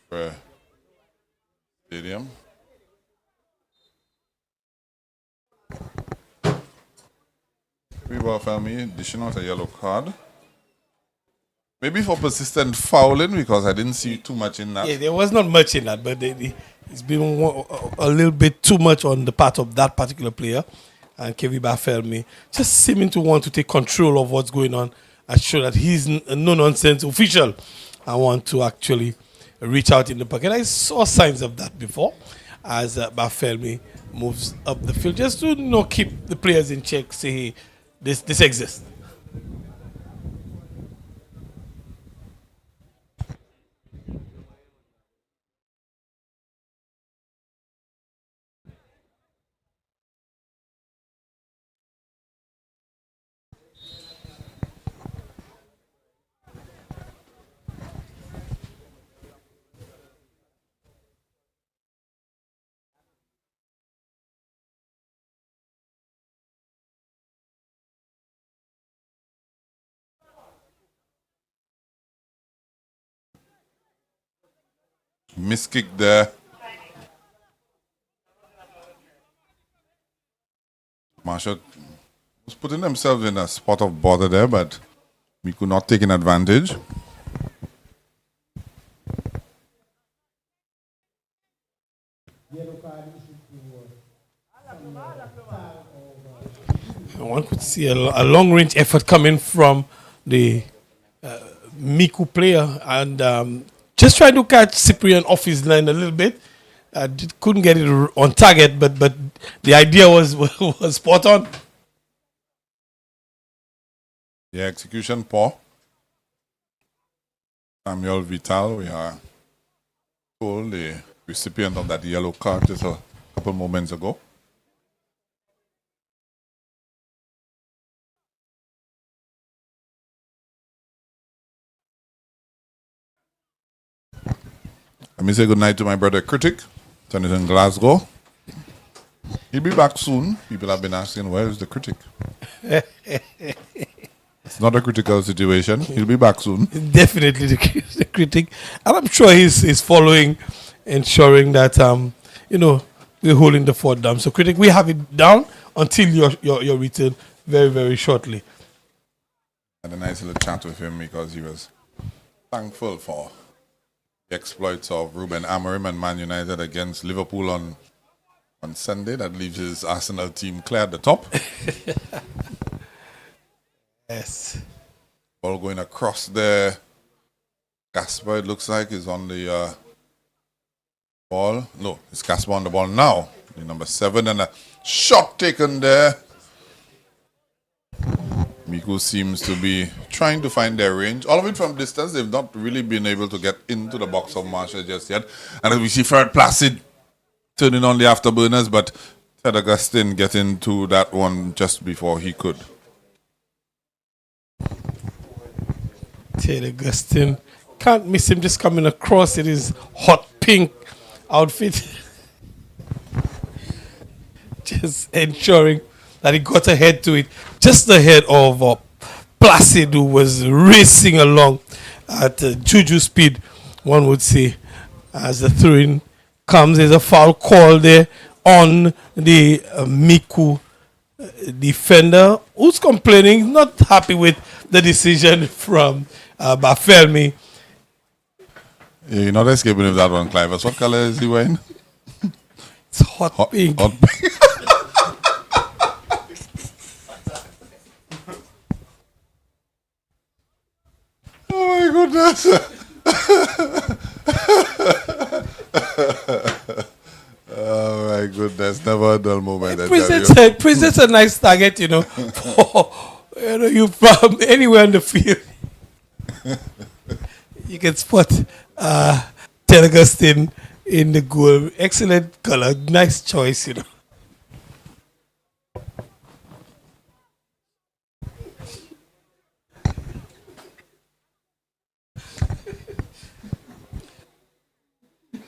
for stadium. Reba Felmy dishing out a yellow card. Maybe for persistent fouling, because I didn't see too much in that. Yeah, there was not much in that, but it's been a little bit too much on the part of that particular player. And Kevin Bafelmi just seeming to want to take control of what's going on and show that he's a no-nonsense official. I want to actually reach out in the pocket. I saw signs of that before as Bafelmi moves up the field, just to keep the players in check, say, hey, this exists. Miss kick there. Masha was putting themselves in a spot of bother there, but Miku not taking advantage. One could see a long-range effort coming from the Miku player, and just trying to catch Cyprian off his line a little bit. Couldn't get it on target, but the idea was spot on. The execution poor. Samuel Vital, we are told the recipient of that yellow card just a couple moments ago. Let me say good night to my brother Critic, turning in Glasgow. He'll be back soon. People have been asking, where is the Critic? It's not a critical situation. He'll be back soon. Definitely the Critic. And I'm sure he's following, ensuring that, we're holding the fort down. So, Critic, we have it down until your return very, very shortly. I had a nice little chat with him because he was thankful for the exploits of Ruben Amorim and Man United against Liverpool on Sunday. That leaves his Arsenal team clear at the top. Yes. Ball going across there. Gasper, it looks like, is on the ball. No, it's Gasper on the ball now. The number 7, and a shot taken there. Miku seems to be trying to find their range. All of it from distance. They've not really been able to get into the box of Masha just yet. And as we see Fred Placid turning on the afterburners, but Ted Augustine getting to that one just before he could. Ted Augustine, can't miss him just coming across in his hot pink outfit. Just ensuring that he got ahead to it, just ahead of Placid, who was racing along at juju speed, one would say. As the throw-in comes, there's a foul call there on the Miku defender, who's complaining, not happy with the decision from Barthelemy. Yeah, you're not escaping with that one, Clive. What color is he wearing? It's hot pink. Hot pink. Oh my goodness. Oh my goodness. Never a dull moment. It presents a nice target, for you from anywhere on the field. You can spot Ted Augustine in the goal. Excellent color. Nice choice,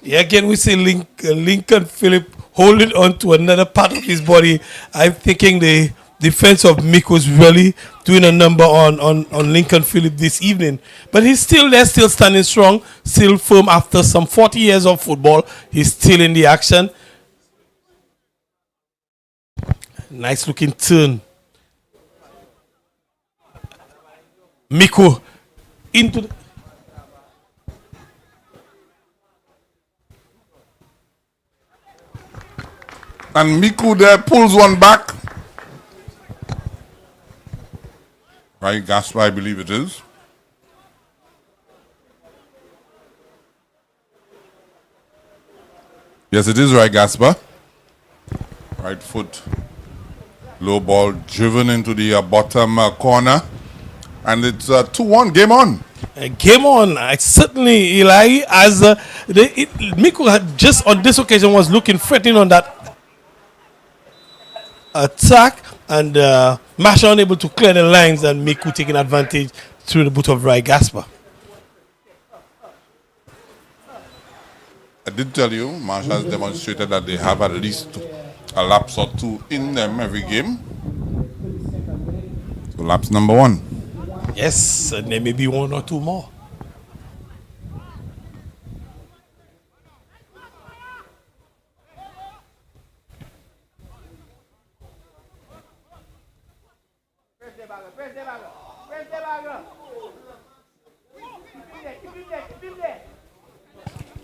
Yeah, again, we see Lincoln Phillip holding on to another part of his body. I'm thinking the defense of Miku is really doing a number on Lincoln Phillip this evening. But he's still there, still standing strong, still firm after some 40 years of football. He's still in the action. Nice looking turn. Miku into the... And Miku there pulls one back. Right, Gasper, I believe it is. Yes, it is right, Gasper. Right foot. Low ball driven into the bottom corner. And it's 2-1. Game on. Game on. Certainly, Eli, as Miku had just on this occasion was looking threatening on that attack, and Masha unable to clear the lines, and Miku taking advantage through the boot of Rai Gasper. I did tell you, Masha has demonstrated that they have at least a lapse or two in them every game. So lapse number 1. Yes, and there may be 1 or 2 more.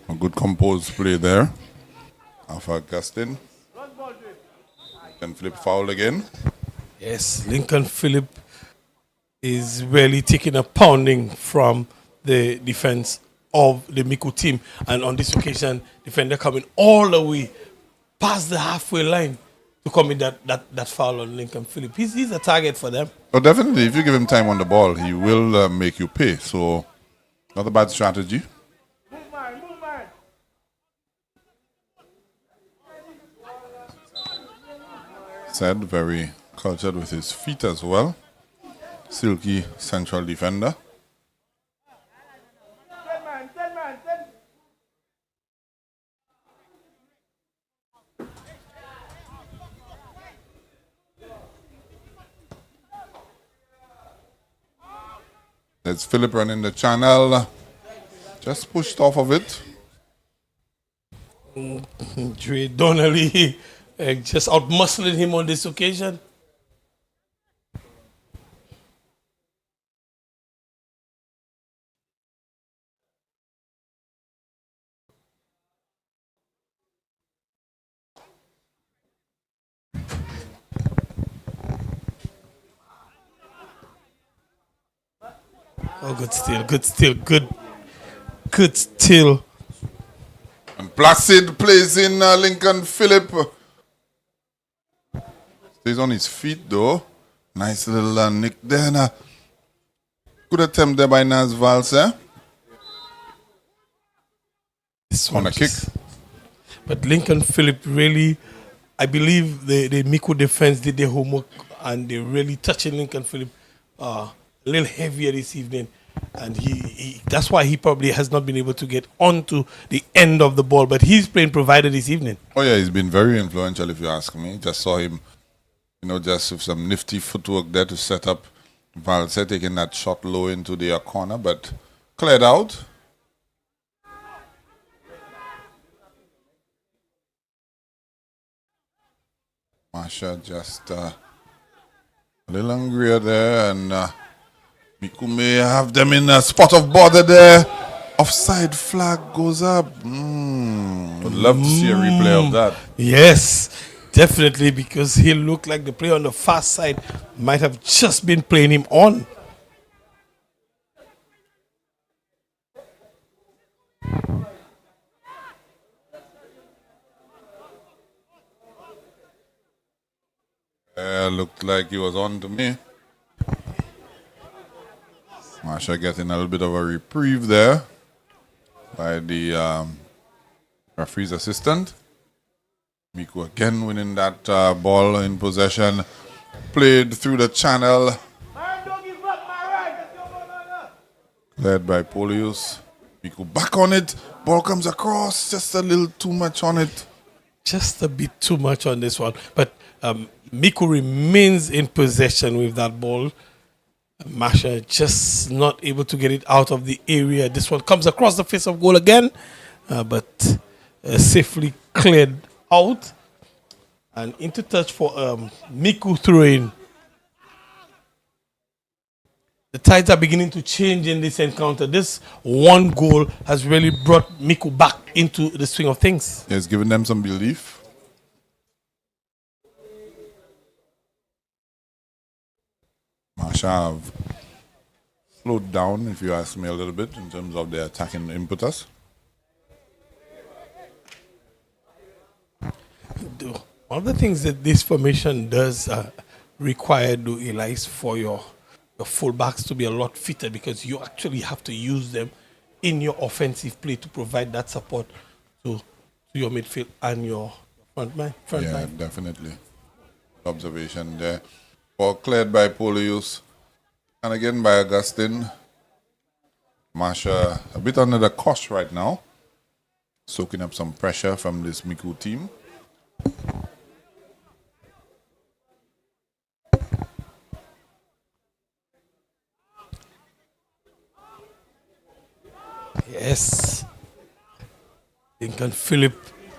A good composed play there. Alpha Augustine. Can flip foul again. Yes, Lincoln Phillip is really taking a pounding from the defense of the Miku team. And on this occasion, defender coming all the way past the halfway line to commit that foul on Lincoln Phillip. He's a target for them. Oh, definitely. If you give him time on the ball, he will make you pay. So, not a bad strategy. Said very cultured with his feet as well. Silky central defender. There's Phillip running the channel. Just pushed off of it. Dre Donnelly just out-muscling him on this occasion. Oh, good steal. And Placid plays in Lincoln Phillip. Stays on his feet though. Nice little nick there. Good attempt there by Naz Valse. On a kick. But Lincoln Phillip really, I believe the Miku defense did their homework and they really touching Lincoln Phillip a little heavier this evening. And he that's why he probably has not been able to get onto the end of the ball. But he's playing provider this evening. Oh yeah, he's been very influential if you ask me. Just saw him, just with some nifty footwork there to set up Valse taking that shot low into the corner, but cleared out. Masha just a little hungrier there, and Miku may have them in a spot of bother there. Offside flag goes up. Would love to see a replay of that. Yes, definitely, because he looked like the player on the far side might have just been playing him on. Looked like he was on to me. Masha getting a little bit of a reprieve there by the referee's assistant. Miku again winning that ball in possession. Played through the channel. Led by Polius. Miku back on it. Ball comes across. Just a little too much on it. Just a bit too much on this one. But Miku remains in possession with that ball. Masha just not able to get it out of the area. This one comes across the face of goal again, but safely cleared out. And into touch for Miku throwing. The tides are beginning to change in this encounter. This one goal has really brought Miku back into the swing of things. It's given them some belief. Masha have slowed down, if you ask me, a little bit in terms of their attacking impetus. One of the things that this formation does require, Eli, is for your fullbacks to be a lot fitter, because you actually have to use them in your offensive play to provide that support to your midfield and your front line. Definitely. Observation there. Ball cleared by Polius. And again by Augustine. Masha a bit under the cosh right now. Soaking up some pressure from this Miku team. Yes. Lincoln Phillip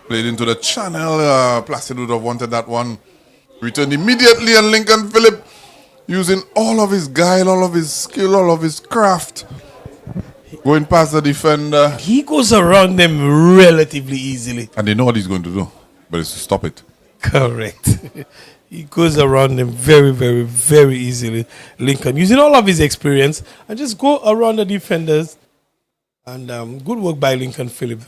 played into the channel. Placid would have wanted that one. Returned immediately, and Lincoln Phillip using all of his guile, all of his skill, all of his craft. Going past the defender. He goes around them relatively easily. And they know what he's going to do, but it's to stop it. Correct. He goes around them very, very, very easily. Lincoln using all of his experience and just go around the defenders. And good work by Lincoln Phillip.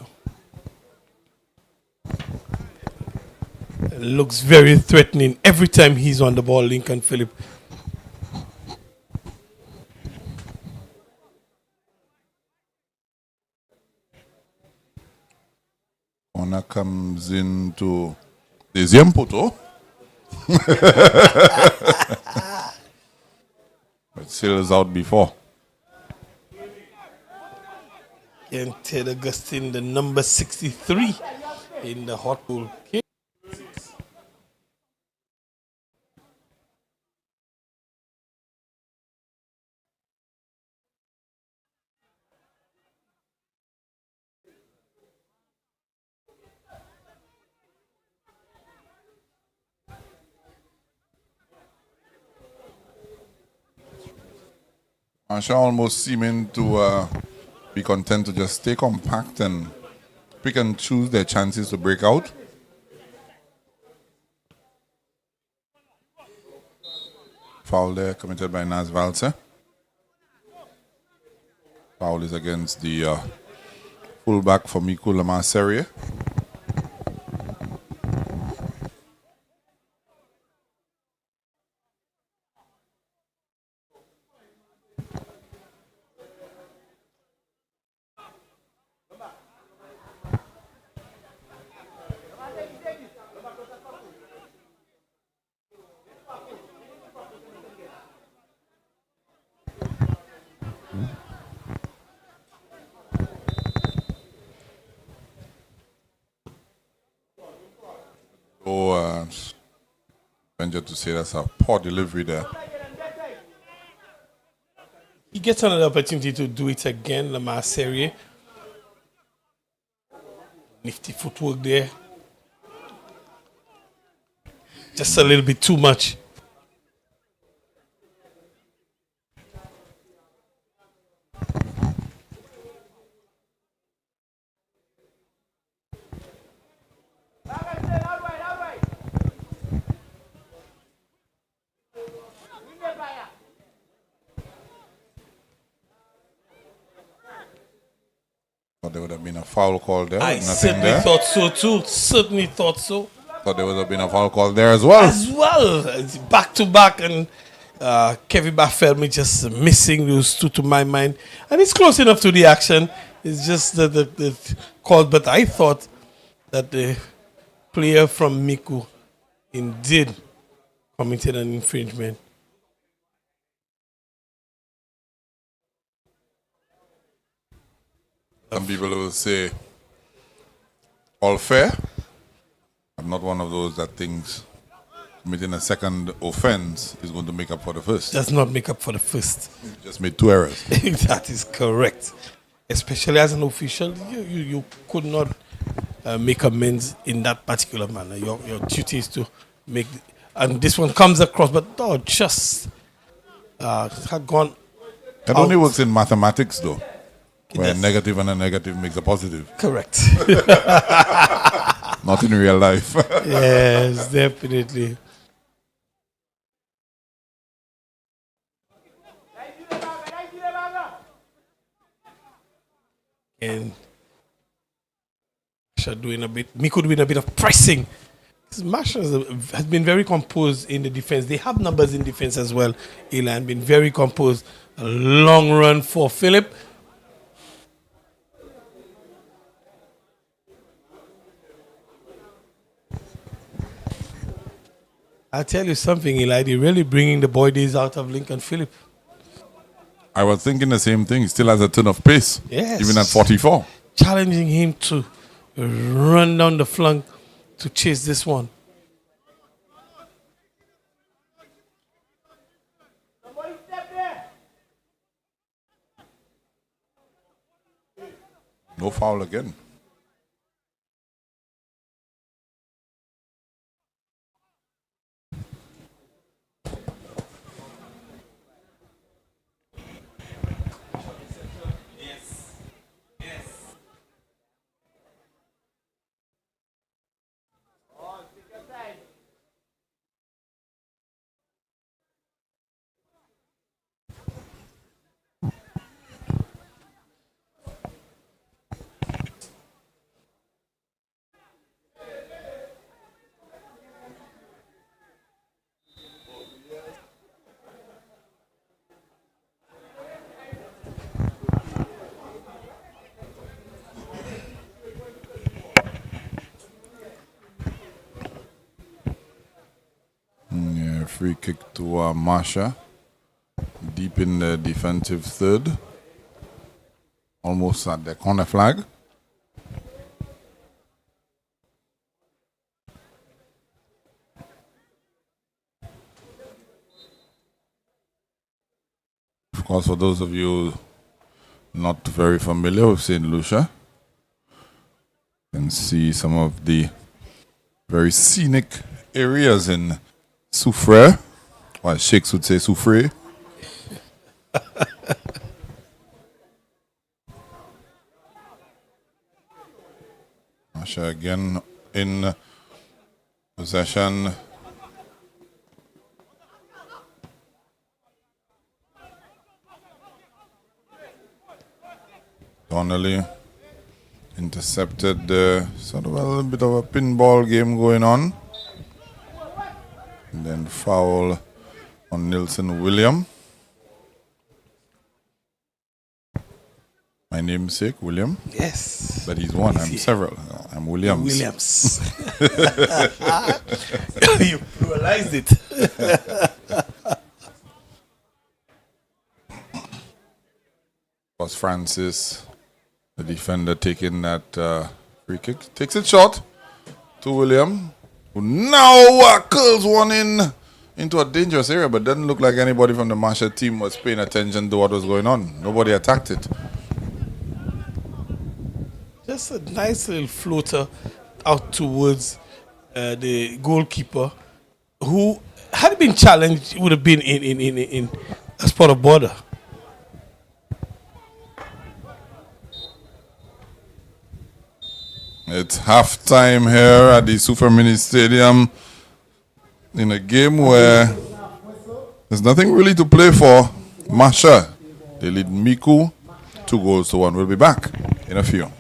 Looks very threatening every time he's on the ball, Lincoln Phillip. Corner comes into the Ziempoto. But still is out before. And Ted Augustine, the number 63 in the hot pool. Okay. Masha almost seeming to be content to just stay compact and pick and choose their chances to break out. Foul there committed by Naz Valse. Foul is against the fullback for Miku Lamaserie. Oh, venture to say that's a poor delivery there. He gets another opportunity to do it again, Lamar Serie. Nifty footwork there. Just a little bit too much. Thought there would have been a foul call there. I certainly thought so too. Certainly thought so. Thought there would have been a foul call there as well. As well. It's back to back, and Kevin Baffelmi just missing those two to my mind. And it's close enough to the action. It's just the call. But I thought that the player from Miku indeed committed an infringement. Some people will say, all fair. I'm not one of those that thinks committing a second offense is going to make up for the first. Does not make up for the first. Just made 2 errors. That is correct. Especially as an official, you could not make amends in that particular manner. Your duty is to make, and this one comes across, but just had gone. It only works in mathematics, though, where a negative and a negative makes a positive. Correct. Not in real life. Yes, definitely. And Masha doing a bit, Miku doing a bit of pressing. Masha has been very composed in the defense. They have numbers in defense as well. Elan been very composed. A long run for Philip. I'll tell you something, Eli. They're really bringing the boy days out of Lincoln Phillip. I was thinking the same thing. He still has a ton of pace. Yes. Even at 44. Challenging him to run down the flank to chase this one. No foul again. Free kick to Masha. Deep in the defensive third. Almost at the corner flag. Of course, for those of you not very familiar with St. Lucia, you can see some of the very scenic areas in Soufrière. Well, Sheikhs would say Soufrière. Masha again in possession. Donnelly intercepted, sort of a little bit of a pinball game going on. And then foul on Nilson William. My namesake, William. Yes. But he's one, I'm several. I'm Williams. Williams. You pluralized it. Was Francis, the defender, taking that free kick. Takes it short to William, who now curls one into a dangerous area, but doesn't look like anybody from the Masha team was paying attention to what was going on. Nobody attacked it. Just a nice little floater out towards the goalkeeper, who, had been challenged, would have been in a spot of border. It's half-time here at the Super Mini Stadium in a game where there's nothing really to play for. Masha, they lead Miku 2-1. We'll be back in a few.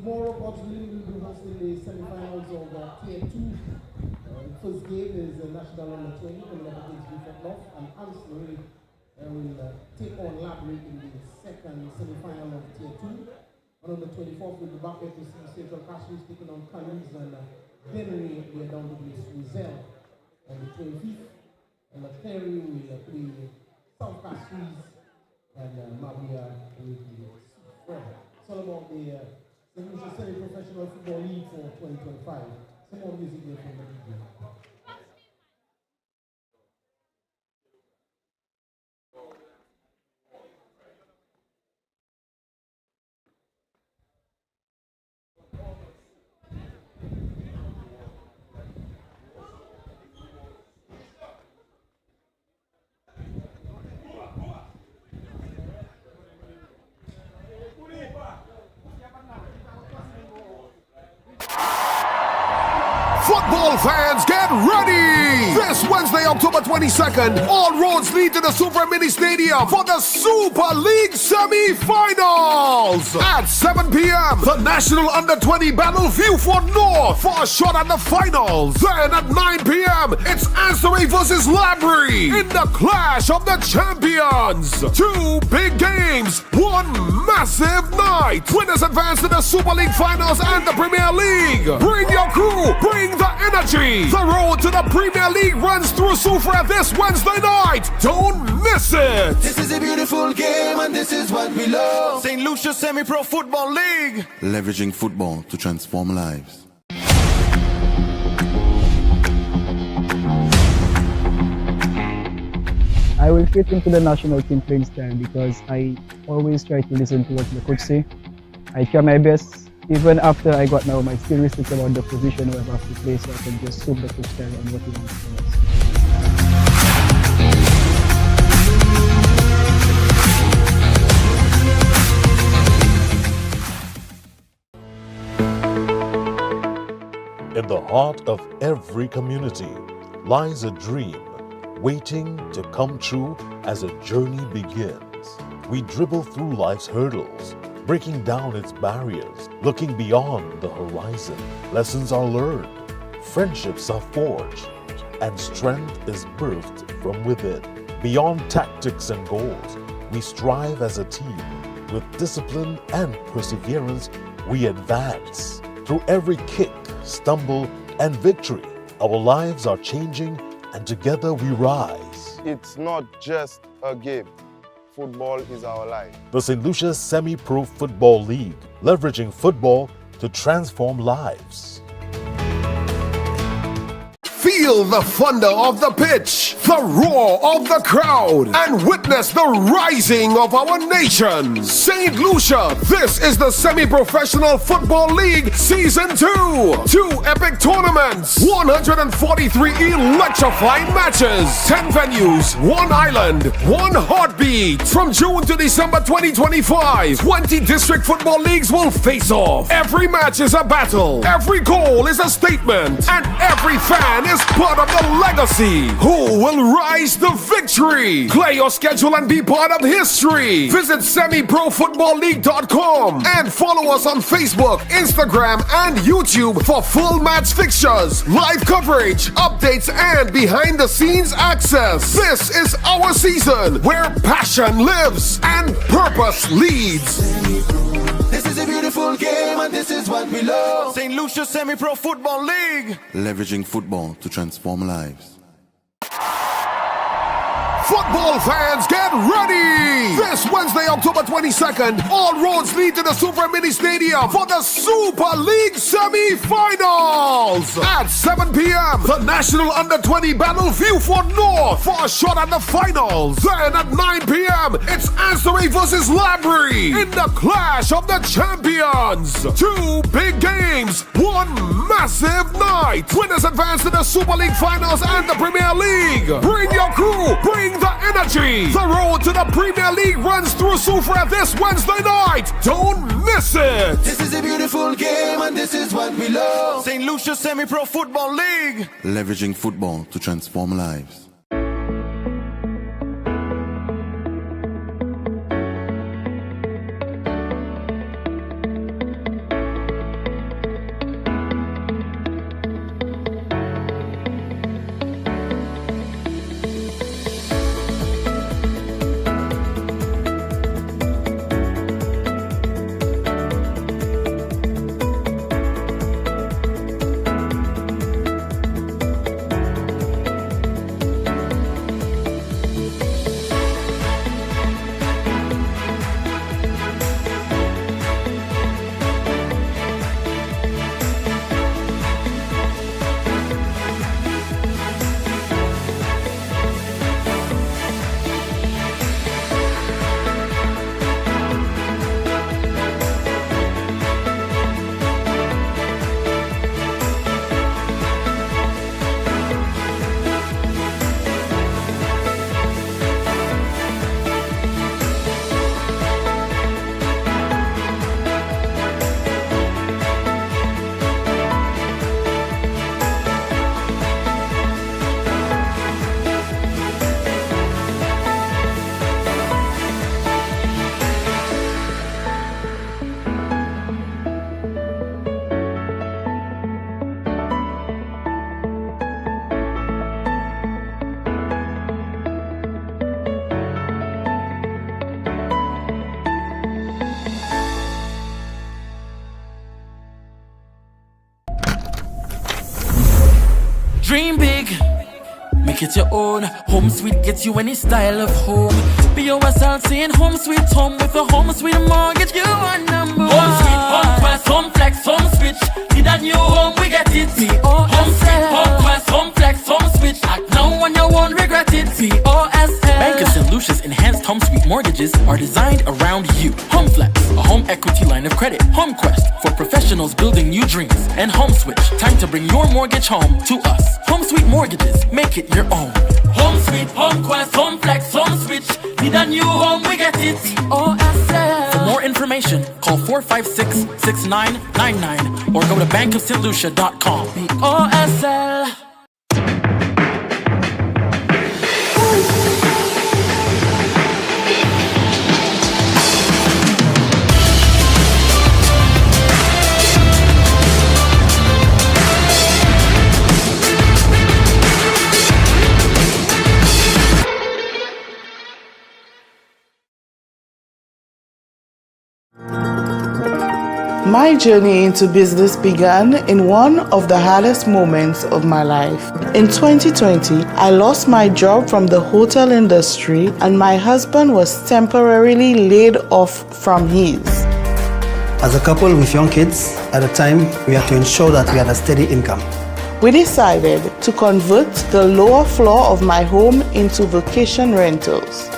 Tomorrow, Port William will be hosting the semi-finals of Tier 2. The first game is National Under 20 coming up against Beaufort North, and Ansley will take on Labyrinth in the second semi-final of Tier 2. And on the 24th, we'll be back here to see Central Castries taking on Canoes, and Dennery will down to the Swizel. On the 25th, and Terry will play South Castries, and Mabia will be It's all about the Lucia Semi-Professional Football League for 2025. Some more music here from the DJ. Football fans, get ready! This Wednesday, October 22nd, all roads lead to the Super Mini Stadium for the Super League semi-finals. At 7 p.m., the National Under-20 battle Beaufort North for a shot at the finals. Then at 9 p.m., it's Ansoray versus Labry in the Clash of the Champions. Two big games, one massive night. Winners advance to the Super League finals and the Premier League. Bring your crew, bring the energy. The road to the Premier League runs through Soufrière this Wednesday night. Don't miss it. This is a beautiful game and this is what we love. St. Lucia Semi-Pro Football League. Leveraging football to transform lives. I will fit into the national team playing style because I always try to listen to what the coach say. I try my best. Even after I got now, I still restrict about the position where I have to play, so I can just suit the coach style on what he wants from us. In the heart of every community lies a dream waiting to come true as a journey begins. We dribble through life's hurdles, breaking down its barriers, looking beyond the horizon. Lessons are learned, friendships are forged, and strength is birthed from within. Beyond tactics and goals, we strive as a team. With discipline and perseverance, we advance. Through every kick, stumble, and victory, our lives are changing, and together we rise. It's not just a game. Football is our life. The St. Lucia Semi-Pro Football League, leveraging football to transform lives. Feel the thunder of the pitch, the roar of the crowd, and witness the rising of our nation. St. Lucia, this is the Semi-Professional Football League Season 2. 2 epic tournaments, 143 electrifying matches, 10 venues, 1 island, 1 heartbeat. From June to December 2025, 20 district football leagues will face off. Every match is a battle, every goal is a statement, and every fan is part of the legacy. Who will rise to victory? Play your schedule and be part of history. Visit semiprofootballleague.com and follow us on Facebook, Instagram, and YouTube for full match fixtures, live coverage, updates, and behind the scenes access. This is our season where passion lives and purpose leads. This is a beautiful game and this is what we love. St. Lucia Semi-Pro Football League. Leveraging football to transform lives. Football fans, get ready! This Wednesday, October 22nd, all roads lead to the Super Mini Stadium for the Super League semi-finals. At 7 p.m., the National Under-20 battle View for North for a shot at the finals. Then at 9 p.m., it's Ansoray versus Labry in the Clash of the Champions. 2 big games, 1 massive night. Winners advance to the Super League finals and the Premier League. Bring your crew, bring the energy. The road to the Premier League runs through Sufra this Wednesday night. Don't miss it. This is a beautiful game and this is what we love. St. Lucia Semi-Pro Football League. Leveraging football to transform lives. Dream big, make it your own. Home Sweet gets you any style of home. BOSL saying home sweet home with a home sweet mortgage. You are number one. Home Sweet, home quest, home flex, home switch. Need a new home, we get it. Home Sweet, home quest, home flex, home switch. Act now and you won't regret it. BOSL. Bank of St. Lucia's enhanced home sweet mortgages are designed around you. Home Flex, a home equity line of credit. Home Quest, for professionals building new dreams. And Home Switch, time to bring your mortgage home to us. Home Sweet Mortgages, make it your own. Home Sweet, Home Quest, Home Flex, Home Switch. Need a new home, we get it. BOSL. For more information, call 456-6999 or go to bankofstlucia.com. BOSL. My journey into business began in one of the hardest moments of my life. In 2020, I lost my job from the hotel industry and my husband was temporarily laid off from his. As a couple with young kids, at the time, we had to ensure that we had a steady income. We decided to convert the lower floor of my home into vacation rentals.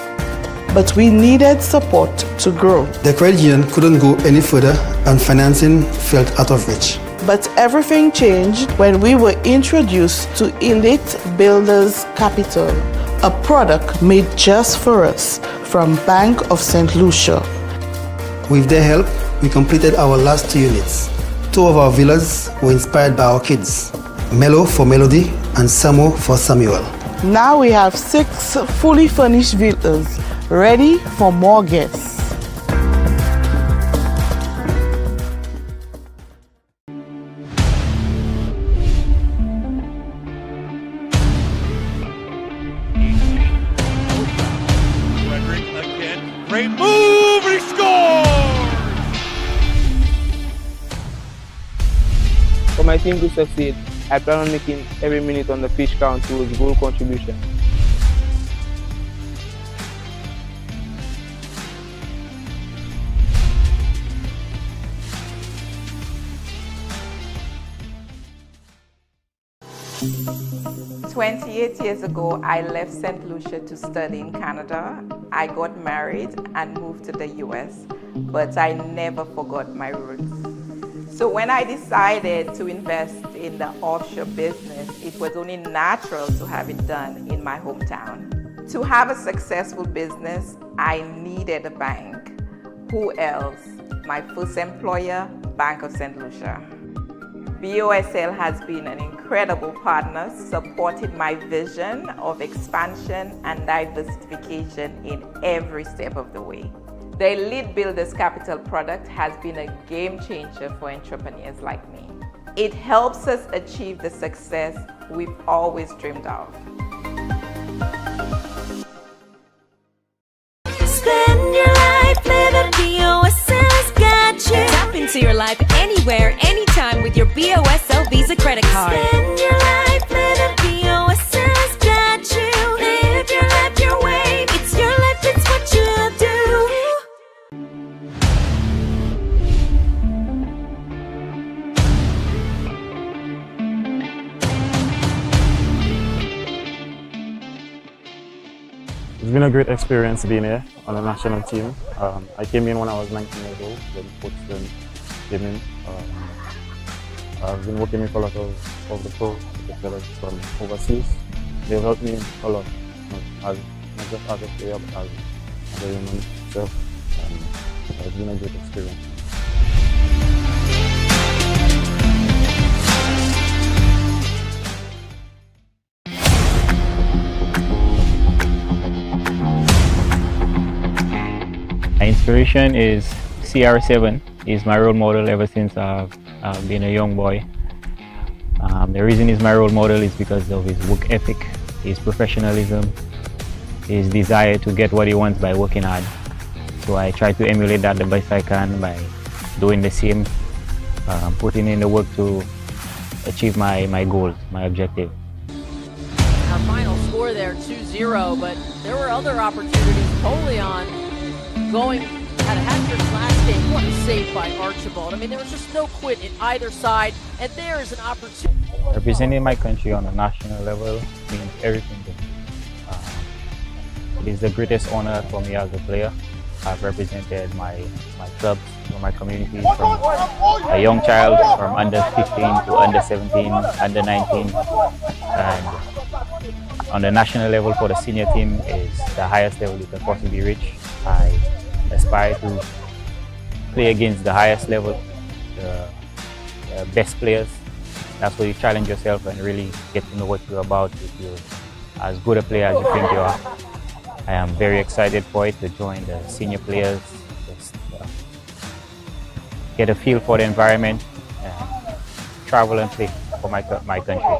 But we needed support to grow. The credit union couldn't go any further and financing felt out of reach. But everything changed when we were introduced to Elite Builders Capital, a product made just for us from Bank of St. Lucia. With their help, we completed our last 2 units. 2 of our villas were inspired by our kids, Melo for Melody and Samo for Samuel. Now we have 6 fully furnished villas, ready for more guests. Frederick again. Great move, and he scores! For my team to succeed, I plan on making every minute on the pitch count towards goal contribution. Years ago, I left St. Lucia to study in Canada. I got married and moved to the US, but I never forgot my roots. So when I decided to invest in the offshore business, it was only natural to have it done in my hometown. To have a successful business, I needed a bank. Who else? My first employer, Bank of St. Lucia. BOSL has been an incredible partner, supporting my vision of expansion and diversification in every step of the way. The Elite Builders Capital product has been a game changer for entrepreneurs like me. It helps us achieve the success we've always dreamed of. Spend your life living BOSL's got you. Tap into your life anywhere, anytime with your BOSL Visa credit card. Spend your life living BOSL's got you. Live your life your way. It's your life, it's what you do. It's been a great experience being here on the national team. I came in when I was 19 years old, when Promotional came in. I've been working with a lot of the pros from overseas. They've helped me a lot, not just as a player, but as a human self. It's been a great experience. My inspiration is CR7. He's my role model ever since I've been a young boy. The reason he's my role model is because of his work ethic, his professionalism, his desire to get what he wants by working hard. So I try to emulate that the best I can by doing the same, putting in the work to achieve my goals, my objective. Our final score there, 2-0, but there were other opportunities. Polion had a hat-trick last game. What a save by Archibald. I mean, there was just no quit in either side, and there is an opportunity. Representing my country on a national level means everything to me. It is the greatest honor for me as a player. I've represented my clubs, my community from a young child, from under 15 to under 17, under 19, and on the national level for the senior team is the highest level you can possibly reach. I aspire to play against the highest level, the best players. That's where you challenge yourself and really get to know what you're about. If you're as good a player as you think you are, I am very excited for it to join the senior players, just get a feel for the environment, and travel and play for my country.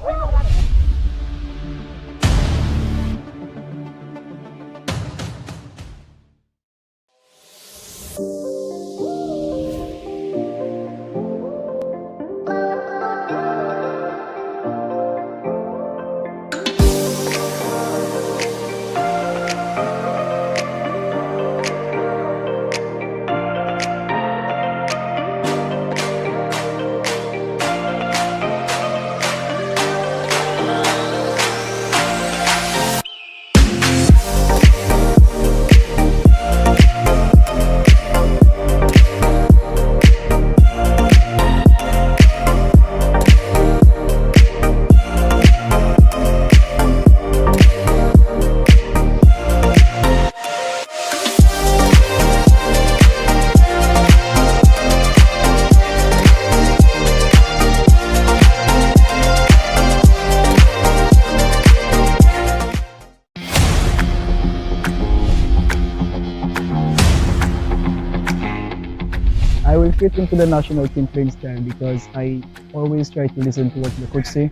fit into the national team playing style because I always try to listen to what the coach say.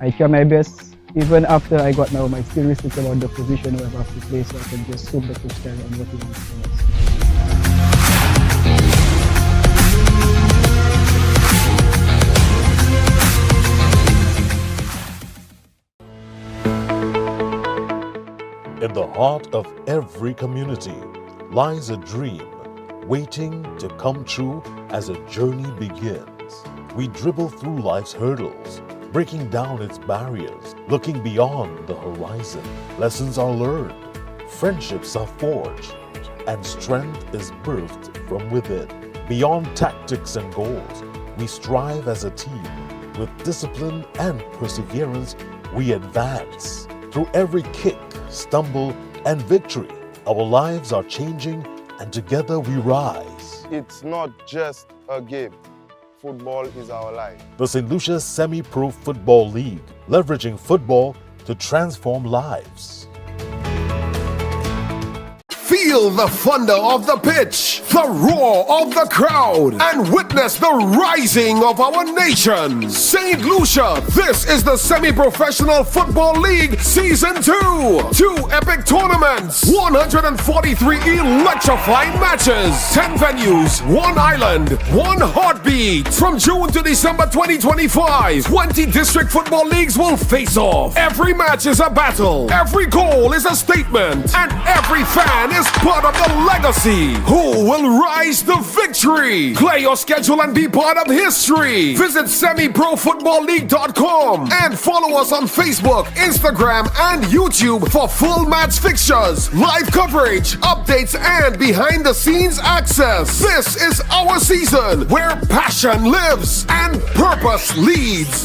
I try my best. Even after I got now, I still research about the position where I have to play so I can just suit the coach style and what he wants from us. In the heart of every community lies a dream waiting to come true as a journey begins. We dribble through life's hurdles, breaking down its barriers, looking beyond the horizon. Lessons are learned, friendships are forged, and strength is birthed from within. Beyond tactics and goals, we strive as a team. With discipline and perseverance, we advance. Through every kick, stumble, and victory, our lives are changing, and together we rise. It's not just a game. Football is our life. The St. Lucia Semi-Pro Football League, leveraging football to transform lives. Feel the thunder of the pitch, the roar of the crowd, and witness the rising of our nation. St. Lucia, this is the Semi-Professional Football League Season 2. 2 epic tournaments, 143 electrifying matches, 10 venues, 1 island, 1 heartbeat. From June to December 2025, 20 district football leagues will face off. Every match is a battle, every goal is a statement, and every fan is part of the legacy. Who will rise to victory? Play your schedule and be part of history. Visit semiprofootballleague.com and follow us on Facebook, Instagram, and YouTube for full match fixtures, live coverage, updates, and behind the scenes access. This is our season where passion lives and purpose leads.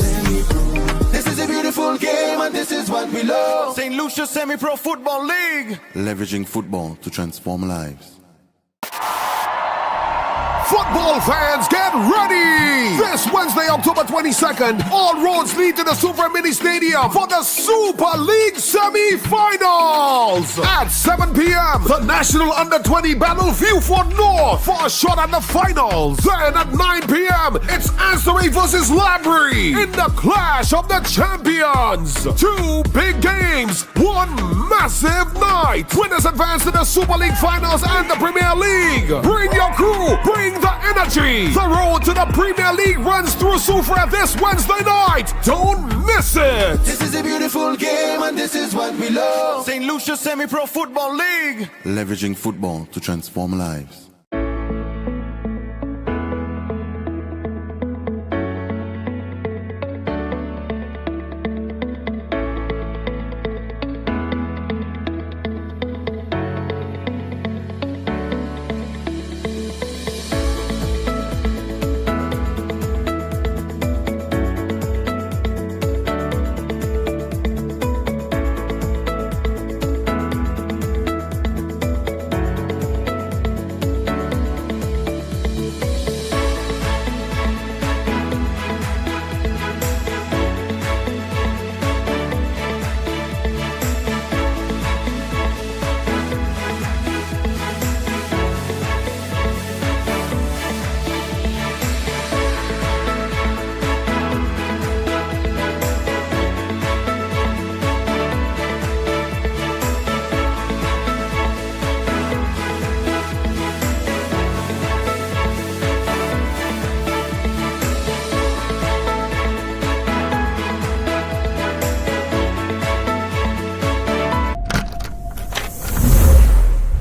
This is a beautiful game and this is what we love. St. Lucia Semi-Pro Football League. Leveraging football to transform lives. Football fans, get ready! This Wednesday, October 22nd, all roads lead to the Super Mini Stadium for the Super League semi-finals. At 7 p.m., the National Under-20 battle Viewford North for a shot at the finals. Then at 9 p.m., it's Ansoray versus Labrie in the Clash of the Champions. 2 big games, 1 massive night. Winners advance to the Super League finals and the Premier League. Bring your crew, bring the energy. The road to the Premier League runs through Sufra this Wednesday night. Don't miss it. This is a beautiful game and this is what we love. St. Lucia Semi-Pro Football League. Leveraging football to transform lives.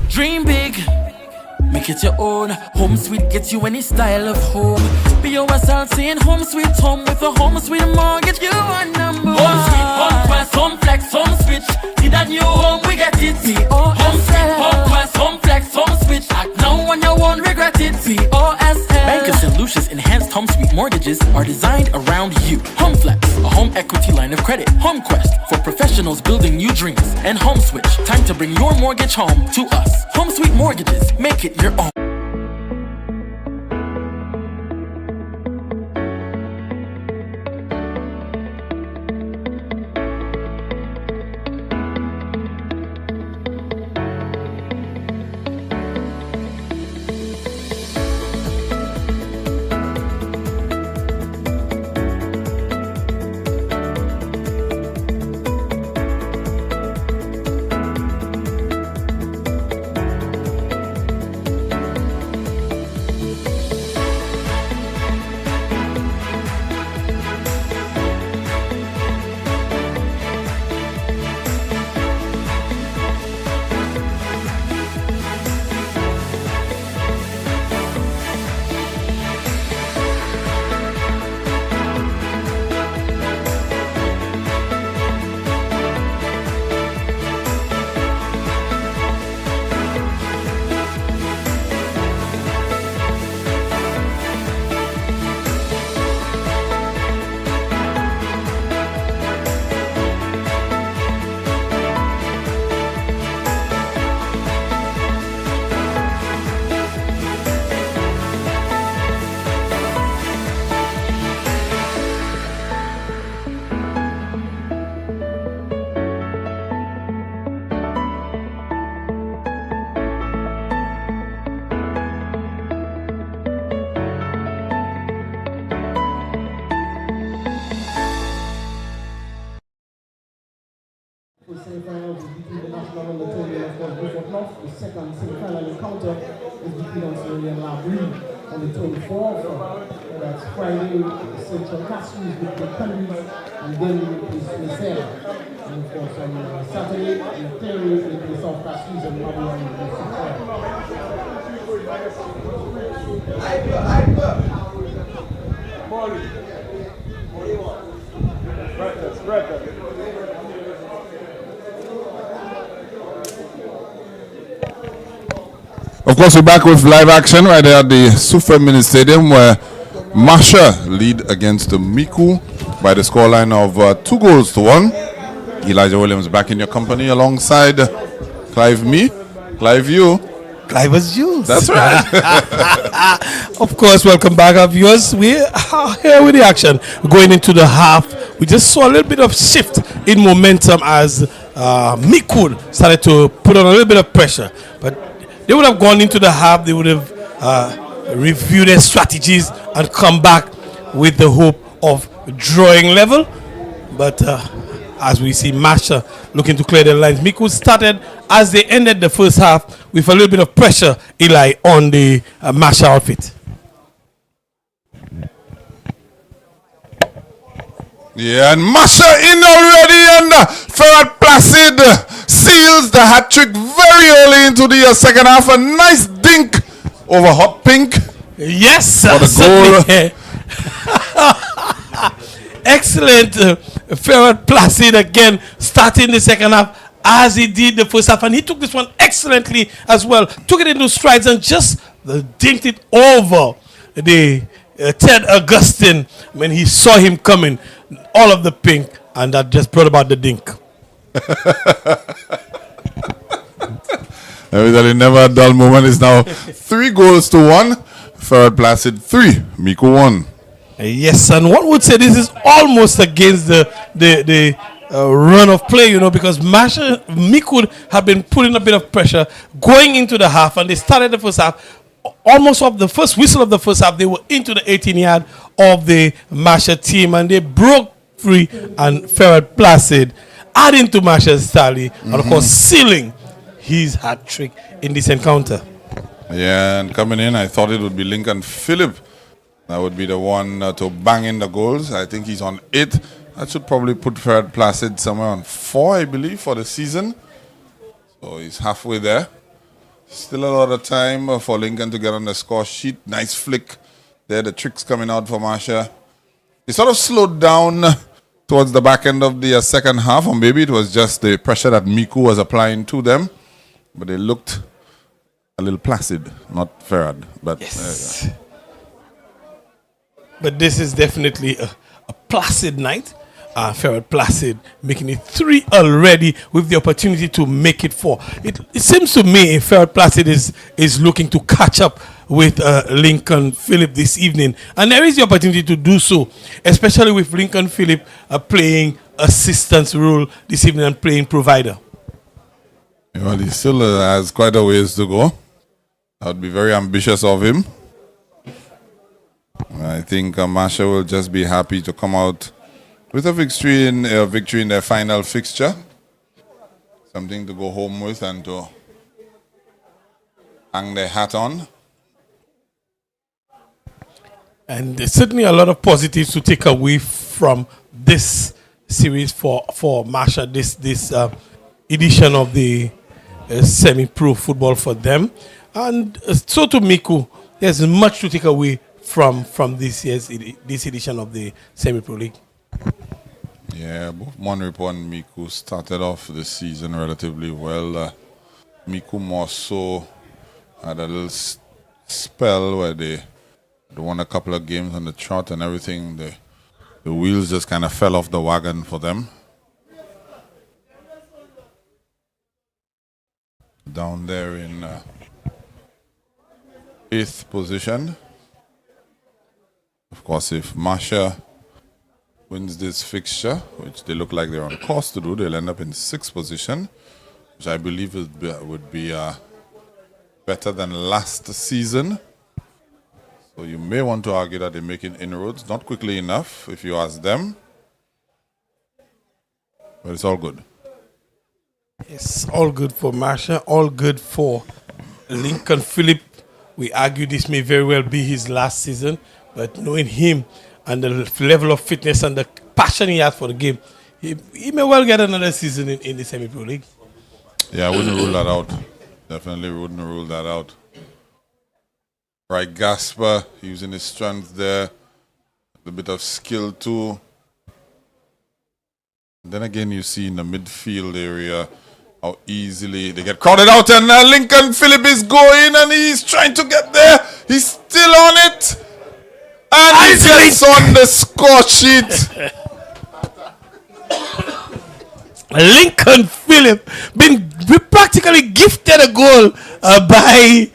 Dream big, make it your own. Home sweet gets you any style of home. Be yourself saying home sweet home with a home sweet mortgage. You are number one. Home sweet, home quest, home flex, home switch. See that new home, we get it. Home sweet, home quest, home flex, home switch. Act now when you won't regret it. POSL. Bank of St. Lucia's enhanced home sweet mortgages are designed around you. Home flex, a home equity line of credit. Home quest for professionals building new dreams. And home switch, time to bring your mortgage home to us. Home Sweet Mortgages, make it your own. the second semi-final encounter is between Australia and Labrie on the 24th. That's Friday, Central Castries with the Canaries, and then we will play Smithsell. And of course on Saturday, the Terry will play South Castries and Labrie will play Of course, we're back with live action right there at the Sufa Mini Stadium where Masha lead against the Miku by the scoreline of 2-1. Elijah Williams back in your company alongside Clive me, Clive you. Clive was you. That's right. Of course, welcome back, our viewers. We are here with the action. Going into the half, we just saw a little bit of shift in momentum as MICOUD started to put on a little bit of pressure. But they would have gone into the half, they would have reviewed their strategies and come back with the hope of drawing level. But as we see Masha looking to clear the lines, MICOUD started as they ended the first half with a little bit of pressure, Eli, on the Masha outfit. Yeah, and Masha in already, and Ferrat Placid seals the hat trick very early into the second half. A nice dink over Hot Pink. Yes, for the goal. Excellent. Ferrat Placid again starting the second half as he did the first half, and he took this one excellently as well. Took it into strides and just dinked it over the Ted Augustine when he saw him coming. All of the pink, and that just brought about the dink. Everybody, never a dull moment. Is now 3-1. Ferrat Placid 3, Miku 1. Yes, and one would say this is almost against the run of play, you know, because Masha MICOUD have been putting a bit of pressure going into the half, and they started the first half. Almost off the first whistle of the first half, they were into the 18-yard of the Masha team, and they broke free, and Ferrat Placid adding to Masha's tally, and of course sealing his hat trick in this encounter. Yeah, and coming in, I thought it would be Lincoln Phillip. That would be the one to bang in the goals. I think he's on 8. That should probably put Ferrat Placid somewhere on 4, I believe, for the season. So he's halfway there. Still a lot of time for Lincoln to get on the score sheet. Nice flick there. The tricks coming out for Masha. He sort of slowed down towards the back end of the second half, or maybe it was just the pressure that Miku was applying to them. But they looked a little placid, not Ferrat. But yes. But this is definitely a placid night. Ferrat Placid making it 3 already with the opportunity to make it 4. It seems to me Ferrat Placid is looking to catch up with Lincoln Phillip this evening, and there is the opportunity to do so, especially with Lincoln Phillip playing assistance role this evening and playing provider. Well, he still has quite a ways to go. That would be very ambitious of him. I think Masha will just be happy to come out with a victory in their final fixture. Something to go home with and to hang their hat on. And there's certainly a lot of positives to take away from this series for Masha, this edition of the semi-pro football for them. And so to Miku, there's much to take away from this edition of the semi-pro league. Yeah, both Monrepo and Miku started off the season relatively well. Miku more so had a little spell where they won a couple of games on the trot and everything. The wheels just kind of fell off the wagon for them. Down there in 8th position. Of course, if Masha wins this fixture, which they look like they're on course to do, they'll end up in 6th position, which I believe would be better than last season. So you may want to argue that they're making inroads, not quickly enough if you ask them, but it's all good. It's all good for Masha, all good for Lincoln Phillip. We argue this may very well be his last season, but knowing him and the level of fitness and the passion he has for the game, he may well get another season in the semi-pro league. Yeah, I wouldn't rule that out. Definitely wouldn't rule that out. Right, Gasper using his strength there, a bit of skill too. Then again, you see in the midfield area how easily they get crowded out, and Lincoln Phillip is going and he's trying to get there. He's still on it, and he gets on the score sheet. Lincoln Phillip been practically gifted a goal by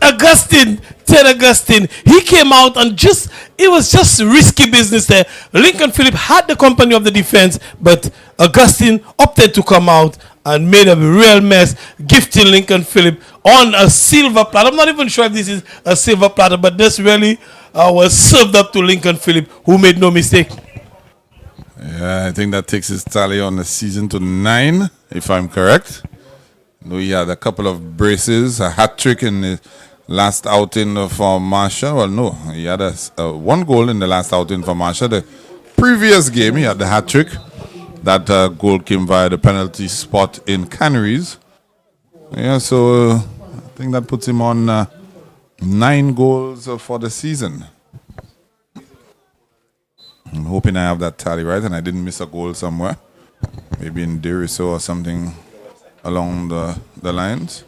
Augustine. Ted Augustine. He came out and it was just risky business there. Lincoln Phillip had the company of the defense, but Augustine opted to come out and made a real mess, gifting Lincoln Phillip on a silver platter. I'm not even sure if this is a silver platter, but this really was served up to Lincoln Phillip, who made no mistake. Yeah, I think that takes his tally on the season to 9, if I'm correct. No, he had a couple of braces, a hat trick in the last outing for Masha. Well, no, he had one goal in the last outing for Masha. The previous game, he had the hat trick. That goal came via the penalty spot in Canaries. Yeah, so I think that puts him on 9 goals for the season. I'm hoping I have that tally right and I didn't miss a goal somewhere. Maybe in Deriso or something along the lines.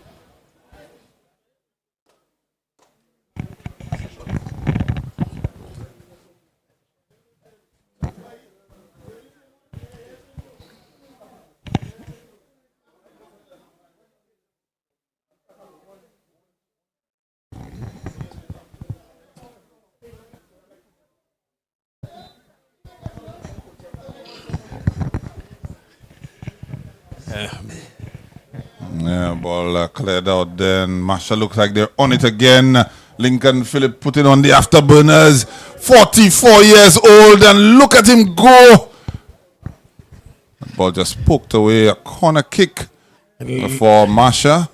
Yeah, ball cleared out then. Masha looks like they're on it again. Lincoln Phillip putting on the afterburners. 44 years old, and look at him go. The ball just poked away. A corner kick for Masha.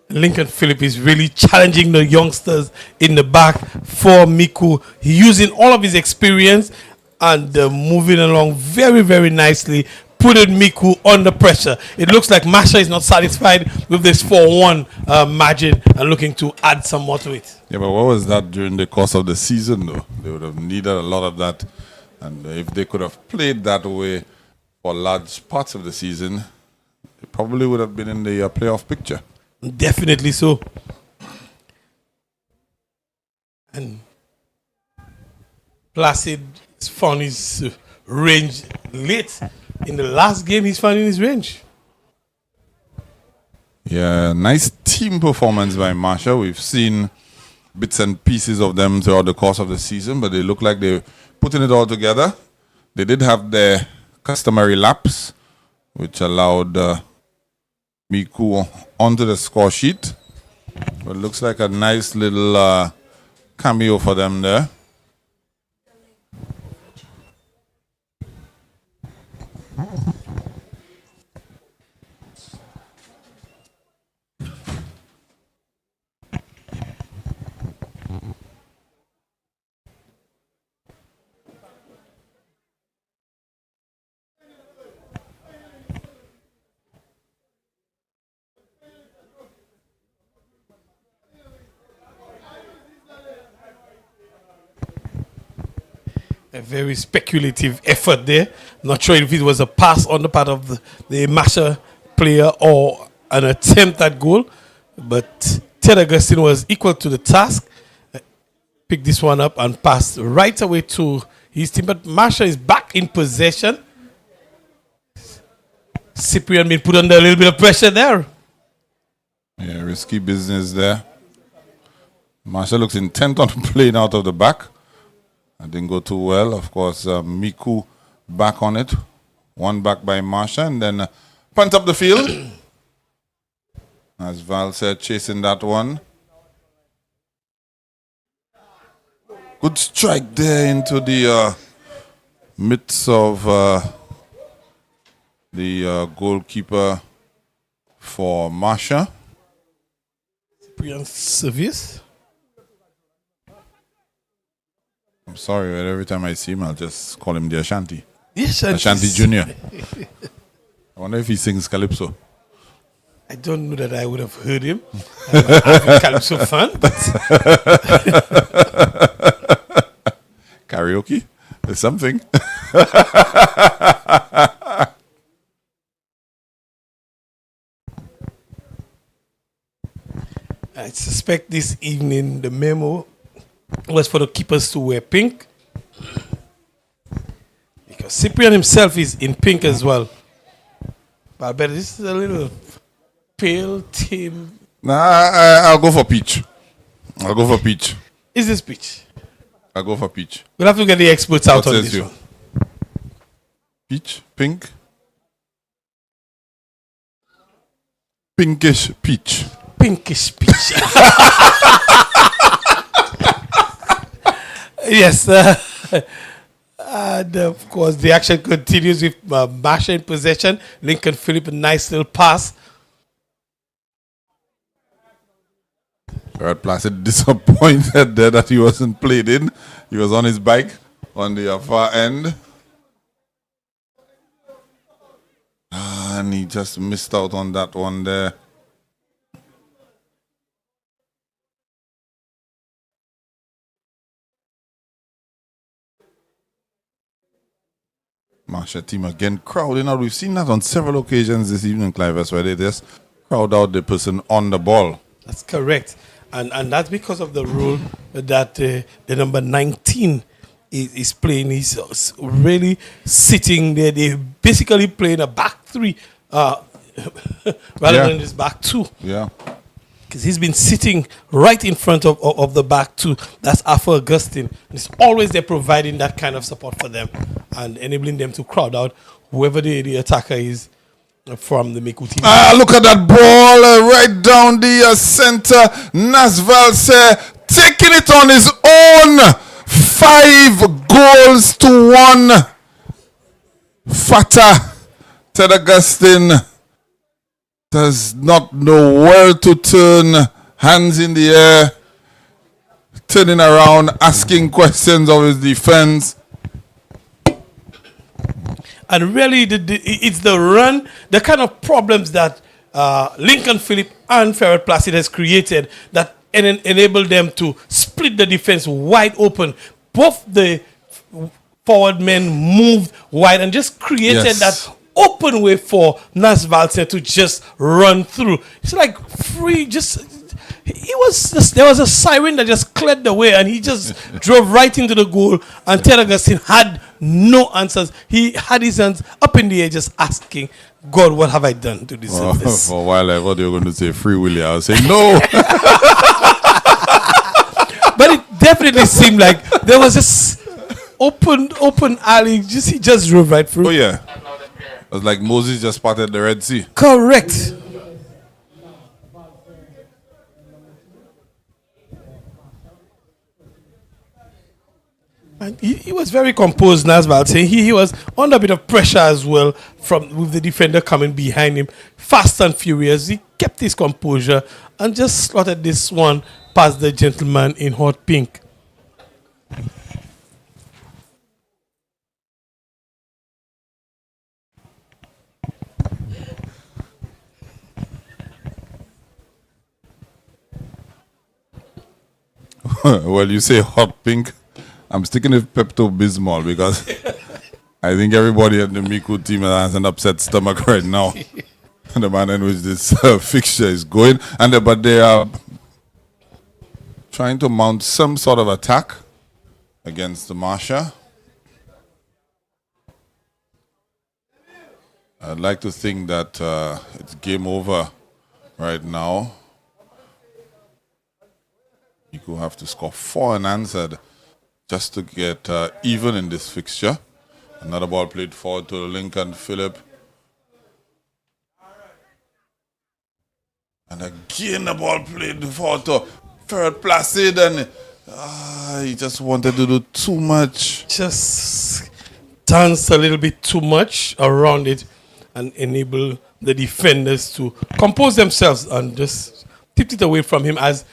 Lincoln Phillip is really challenging the youngsters in the back for Miku. He's using all of his experience and moving along very, very nicely, putting Miku under pressure. It looks like Masha is not satisfied with this 4-1 margin and looking to add some more to it. Yeah, but what was that during the course of the season, though? They would have needed a lot of that. And if they could have played that way for large parts of the season, they probably would have been in the playoff picture. Definitely so. And Placid found his range late. In the last game, he's finding his range. Yeah, nice team performance by Masha. We've seen bits and pieces of them throughout the course of the season, but they look like they're putting it all together. They did have their customary lapse, which allowed Miku onto the score sheet. But it looks like a nice little cameo for them there. A very speculative effort there. Not sure if it was a pass on the part of the Masha player or an attempt at goal. But Ted Augustine was equal to the task. Picked this one up and passed right away to his team. But Masha is back in possession. Cyprian been put under a little bit of pressure there. Yeah, risky business there. Masha looks intent on playing out of the back. That didn't go too well. Of course, Miku back on it. One back by Masha, and then punt up the field. As Val said, chasing that one. Good strike there into the midst of the goalkeeper for Masha. Cyprian service. I'm sorry, but every time I see him, I'll just call him the Ashanti. Yes, Ashanti Junior. I wonder if he sings Calypso. I don't know that I would have heard him. I'm a Calypso fan. But karaoke? There's something. I suspect this evening the memo was for the keepers to wear pink. Because Cyprian himself is in pink as well. But I bet this is a little pale team. Nah, I'll go for peach. I'll go for peach. Is this peach? I'll go for peach. We'll have to get the experts out What on says this you? one. Peach? Pink? Pinkish peach. Pinkish peach. Yes. And of course, the action continues with Masha in possession. Lincoln Phillip, a nice little pass. Rod Placid disappointed there that he wasn't played in. He was on his bike on the far end. And he just missed out on that one there. Masha team again crowding out. We've seen that on several occasions this evening, Clive, where they just crowd out the person on the ball. That's correct. And that's because of the rule that the number 19 is playing. He's really sitting there. They're basically playing a back three rather than this back two. Yeah. Because he's been sitting right in front of the back two. That's Alpha Augustine. And it's always there providing that kind of support for them and enabling them to crowd out whoever the attacker is from the Miku team. Look at that ball right down the center. Nasval taking it on his own. 5 goals to 1. Fata Ted Augustine does not know where to turn. Hands in the air, turning around, asking questions of his defense. And really, it's the run, the kind of problems that Lincoln Phillip and Ferret Placid has created that enabled them to split the defense wide open. Both the forward men moved wide and just created that open way for Nas Valser to just run through. It's like free, there was a siren that just cleared the way and he just drove right into the goal, and Ted Augustine had no answers. He had his hands up in the air just asking, God, what have I done to deserve this? For a while I thought you were going to say Free Willy. I was saying no. But it definitely seemed like there was this open alley. He just drove right through. Oh yeah. It was like Moses just parted the Red Sea. Correct. And he was very composed, Nasval. He was under a bit of pressure as well with the defender coming behind him, fast and furious. He kept his composure and just slotted this one past the gentleman in hot pink. Well, you say hot pink. I'm sticking with Pepto-Bismol because I think everybody at the Miku team has an upset stomach right now. The manner in which this fixture is going. But they are trying to mount some sort of attack against the Masha. I'd like to think that it's game over right now. Miku have to score 4 unanswered just to get even in this fixture. Another ball played forward to Lincoln Phillip. And again the ball played forward to Ferret Placid, and he just wanted to do too much. Just dance a little bit too much around it and enable the defenders to compose themselves and just tipped it away from him as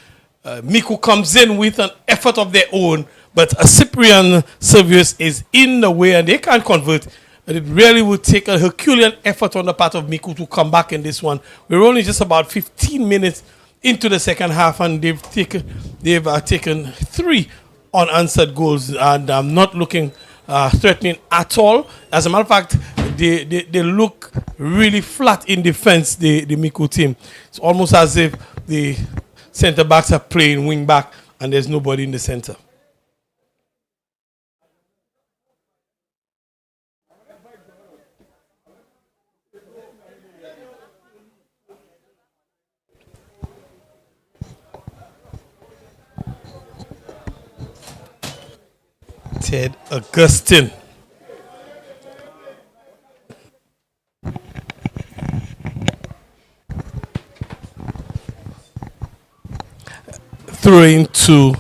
Miku comes in with an effort of their own, but a Cyprian service is in the way and they can't convert. And it really would take a Herculean effort on the part of Miku to come back in this one. We're only just about 15 minutes into the second half and they've taken 3 unanswered goals, and I'm not looking threatening at all. As a matter of fact, they look really flat in defense, the Miku team. It's almost as if the center backs are playing wing back and there's nobody in the center. Ted Augustine. Throwing to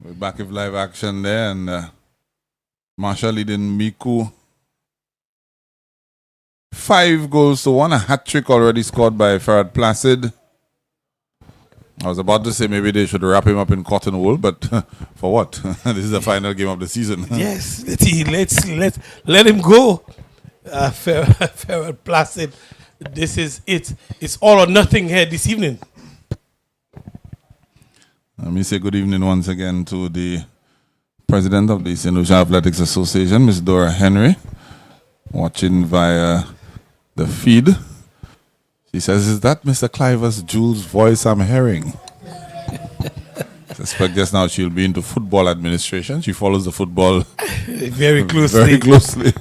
we're back with live action there, and Masha leading Miku 5 goals to 1. A hat trick already scored by Farad Placid. I was about to say maybe they should wrap him up in cotton wool, but for what? This is the final game of the season. Yes, let him go. Farad Placid. This is it. It's all or nothing here this evening. Let me say good evening once again to the president of the St. Lucia Athletics Association, Ms. Dora Henry, watching via the feed. She says, "Is that Mr. Cliver's Jules' voice I'm hearing?" I suspect just now she'll be into football administration. She follows the football very closely. Very closely.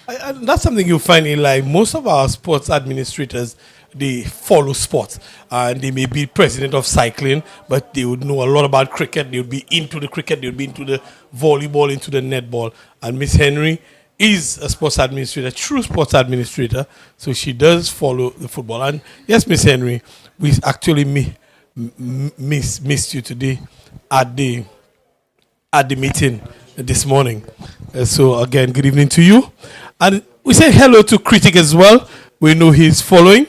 And that's something you find in life. Most of our sports administrators, they follow sports, and they may be president of cycling, but they would know a lot about cricket. They would be into the cricket, they would be into the volleyball, into the netball. And Miss Henry is a sports administrator, true sports administrator, so she does follow the football. And yes, Miss Henry, we actually missed you today at the meeting this morning. So again, good evening to you. And we say hello to Critic as well. We know he's following.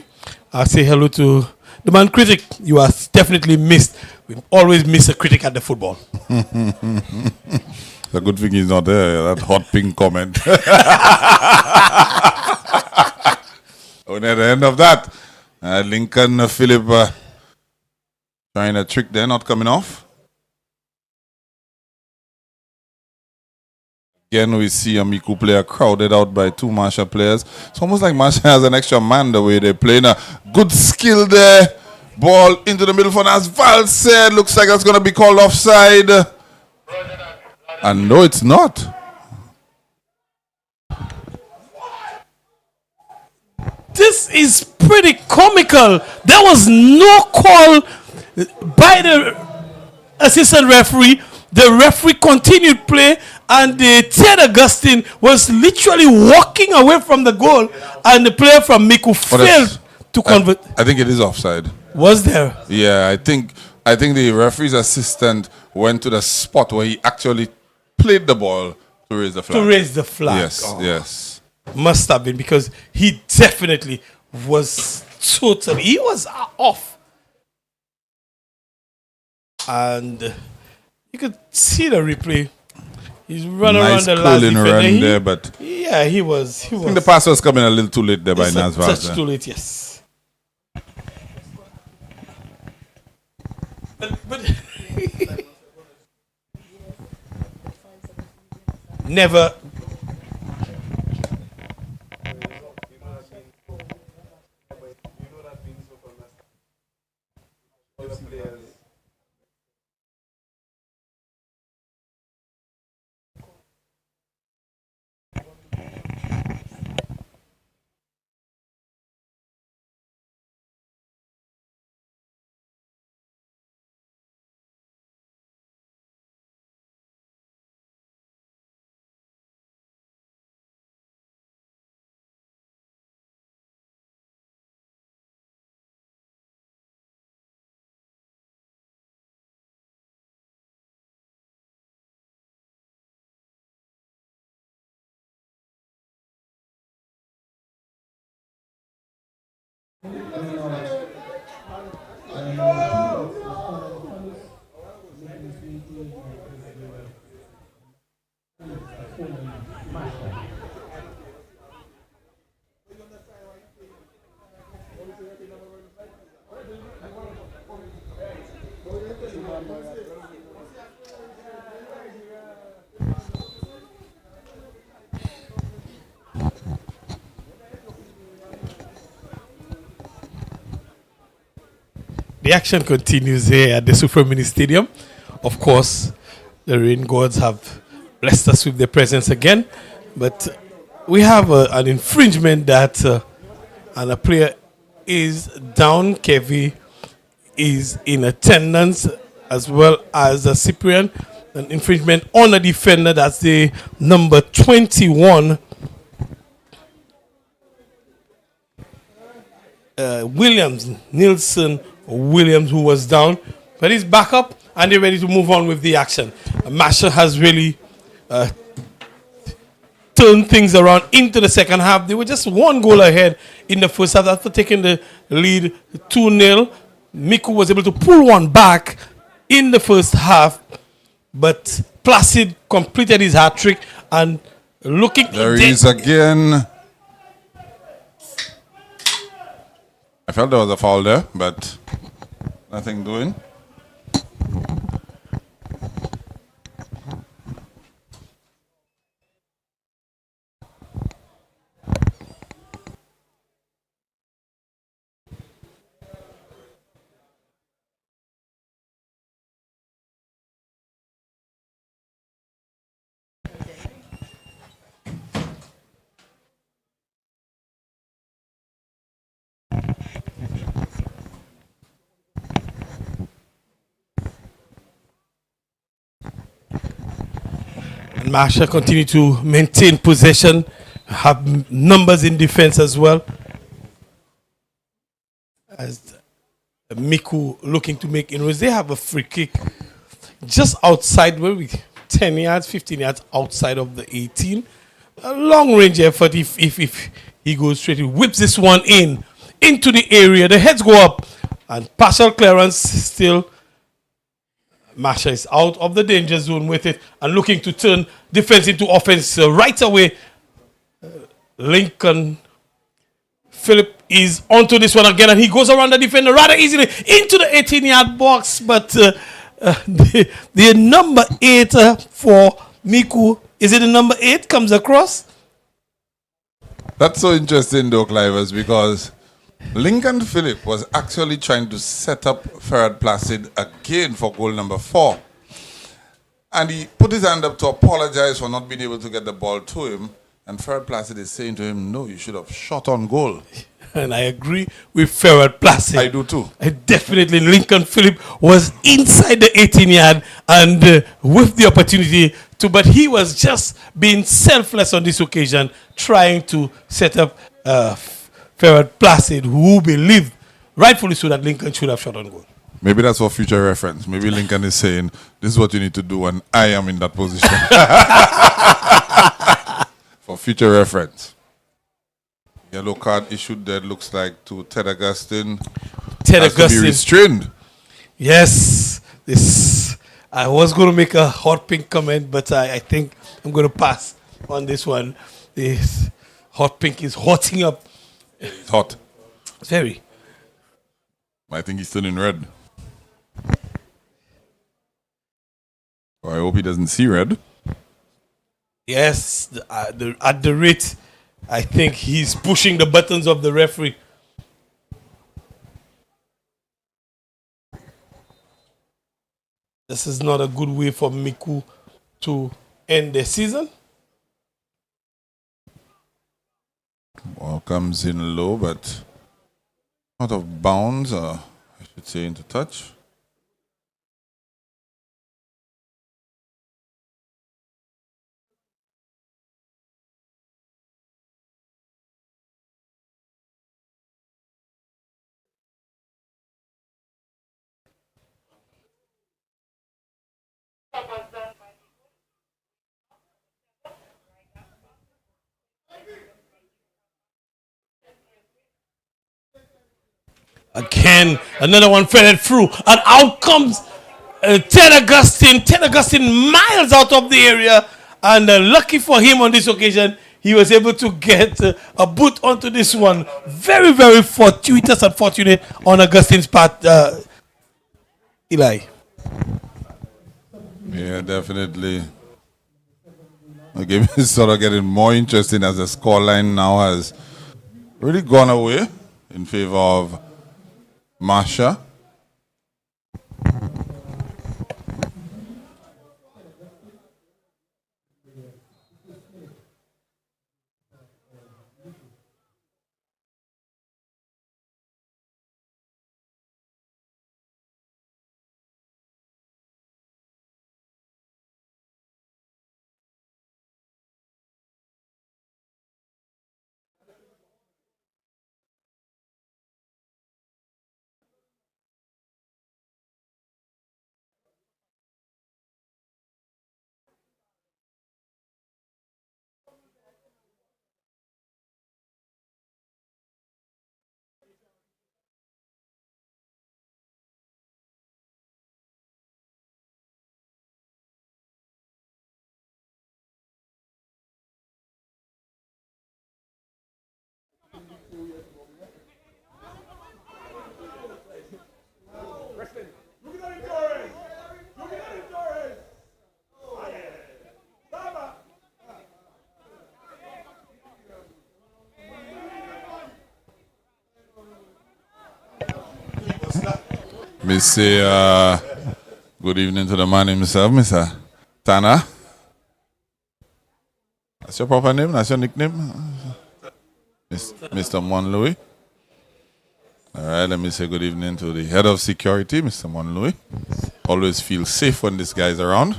I say hello to the man Critic. You are definitely missed. We always miss a critic at the football. It's a good thing he's not there. That hot pink comment. And at the end of that, Lincoln Phillip trying a trick there, not coming off. Again, we see a Miku player crowded out by 2 Masha players. It's almost like Masha has an extra man the way they're playing. A good skill there Ball into the middle for as Val said. Looks like that's going to be called offside. And no, it's not. This is pretty comical. There was no call by the assistant referee. The referee continued play, and Ted Augustine was literally walking away from the goal, and the player from Miku failed to convert. I think it is offside. Was there? Yeah, I think the referee's assistant went to the spot where he actually played the ball to raise the flag. To raise the flag. Yes, yes. Must have been, because he definitely was totally, he was off. And you could see the replay. He's running Nice around the last curling defender. run there, but Yeah, he was. I think the pass was coming a little too late there by It's a Nasval. touch too late, yes. But never. The action continues here at the Super Mini Stadium. Of course, the rain gods have blessed us with their presence again, but we have an infringement that and a player is down. Kevy is in attendance, as well as Cyprian. An infringement on a defender, that's the number 21. Williams, who was down, but he's back up and they're ready to move on with the action. Masha has really turned things around into the second half. They were just one goal ahead in the first half after taking the lead 2-0. Miku was able to pull one back in the first half, but Placid completed his hat trick and looking. There he is again. I felt there was a foul there, but nothing doing. Masha continue to maintain possession, have numbers in defense as well. As Miku looking to make inroads, they have a free kick just outside, where we 10 yards, 15 yards outside of the 18. A long range effort. If he goes straight, he whips this one into the area. The heads go up and partial clearance still. Masha is out of the danger zone with it and looking to turn defense into offense right away. Lincoln Philip is onto this one again, and he goes around the defender rather easily into the 18-yard box. But the number 8 for Miku, is it the number 8 comes across? That's so interesting though, Clivers, because Lincoln Phillip was actually trying to set up Farad Placid again for goal number 4. And he put his hand up to apologize for not being able to get the ball to him. And Farad Placid is saying to him, no, you should have shot on goal. And I agree with Farad Placid. I do too. Definitely, Lincoln Phillip was inside the 18-yard and with the opportunity to, but he was just being selfless on this occasion, trying to set up Farad Placid, who believed, rightfully so, that Lincoln should have shot on goal. Maybe that's for future reference. Maybe Lincoln is saying, this is what you need to do when I am in that position. For future reference. Yellow card issued there, looks like, to Ted Augustine. Ted Has Augustine. to be restrained. Yes. I was going to make a hot pink comment, but I think I'm going to pass on this one. This hot pink is hotting up. It's hot. Very. I think he's still in red. I hope he doesn't see red. Yes, at the rate, I think he's pushing the buttons of the referee. This is not a good way for Miku to end the season. Ball comes in low, but out of bounds, I should say into touch. Again, another one fell through, and out comes Ted Augustine. Ted Augustine miles out of the area, and lucky for him on this occasion, he was able to get a boot onto this one. Very, very fortuitous and fortunate on Augustine's part, Eli. Yeah, definitely. The game is sort of getting more interesting as the scoreline now has really gone away in favor of Masha. Me say good evening to the man himself, Mr. Tana. That's your proper name? That's your nickname? Mr. Monlouis. All right, let me say good evening to the head of security, Mr. Monlouis. Always feel safe when this guy's around.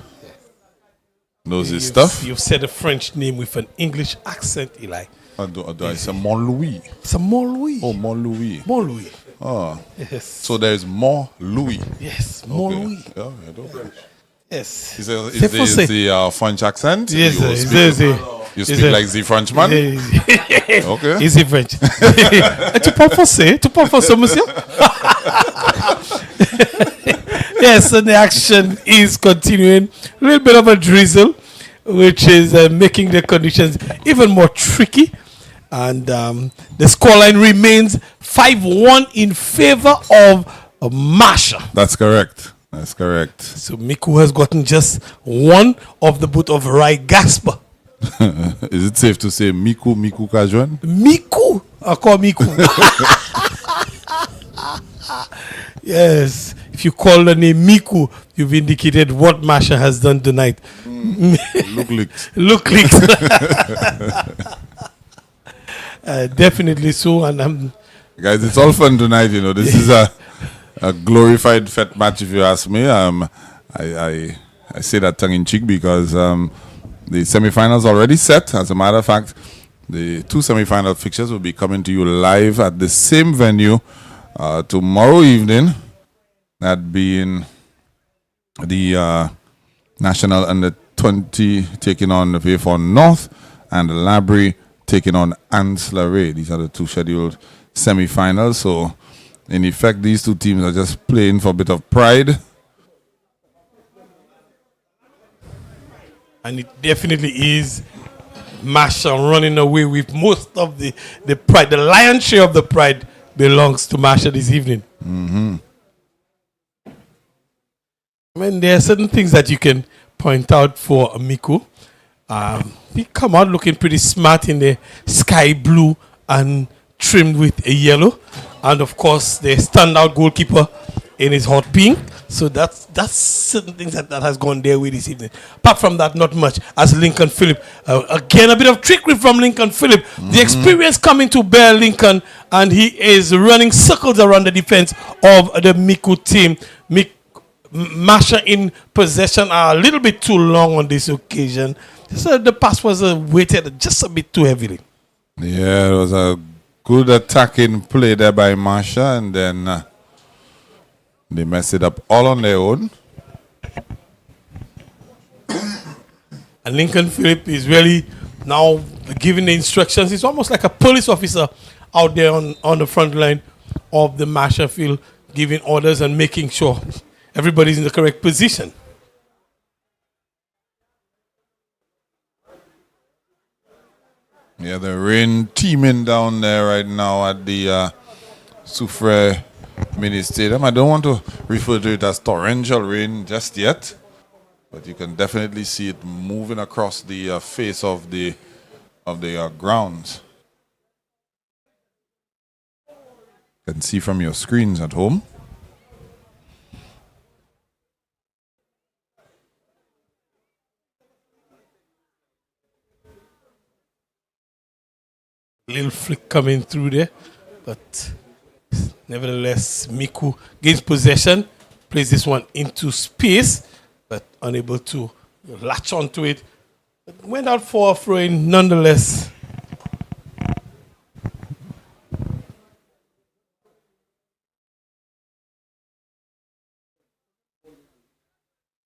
Knows his stuff. You've said a French name with an English accent, Eli. Do I say Montlouis? It's a Montlouis. Oh, Montlouis. Montlouis. Oh. Yes. So there's more Louis. Yes, more Louis. Yeah, I don't. Yes. Is the French accent? Yes, you speak like the Frenchman? Okay. Is he French? Tu parles français? Tu parles français, monsieur? Yes, and the action is continuing. A little bit of a drizzle, which is making the conditions even more tricky. And the scoreline remains 5-1 in favor of Masha. That's correct. That's correct. So Miku has gotten just one of the boot of Rai Gasper. Is it safe to say Miku Kajuan? Miku? I call Miku. Yes, if you call the name Miku, you've indicated what Masha has done tonight. Look leaks. Look leaks. Definitely so, and I'm... Guys, it's all fun tonight, you know. This is a glorified fete match, if you ask me. I say that tongue in cheek because the semi-finals already set. As a matter of fact, the two semi-final fixtures will be coming to you live at the same venue tomorrow evening. That being the National Under 20 taking on the Vayfon North and the Labrie taking on Ancillary. These are the two scheduled semi-finals. So, in effect, these two teams are just playing for a bit of pride. And it definitely is Masha running away with most of the pride. The lion's share of the pride belongs to Masha this evening. Mm-hmm. I mean, there are certain things that you can point out for Miku. He come out looking pretty smart in the sky blue and trimmed with a yellow. And of course, the standout goalkeeper in his hot pink. So that's certain things that has gone their way this evening. Apart from that, not much. As Lincoln Phillip, again, a bit of trickery from Lincoln Phillip. The experience coming to bear Lincoln, and he is running circles around the defense of the Miku team. Masha in possession are a little bit too long on this occasion. So the pass was weighted just a bit too heavily. Yeah, it was a good attacking play there by Masha, and then they messed it up all on their own. And Lincoln Phillip is really now giving the instructions. He's almost like a police officer out there on the front line of the Masha field, giving orders and making sure everybody's in the correct position. Yeah, the rain teeming down there right now at the Soufrière Mini Stadium. I don't want to refer to it as torrential rain just yet, but you can definitely see it moving across the face of the grounds. You can see from your screens at home. Little flick coming through there, but nevertheless, Miku gains possession, plays this one into space, but unable to latch onto it. But went out for a throw-in nonetheless.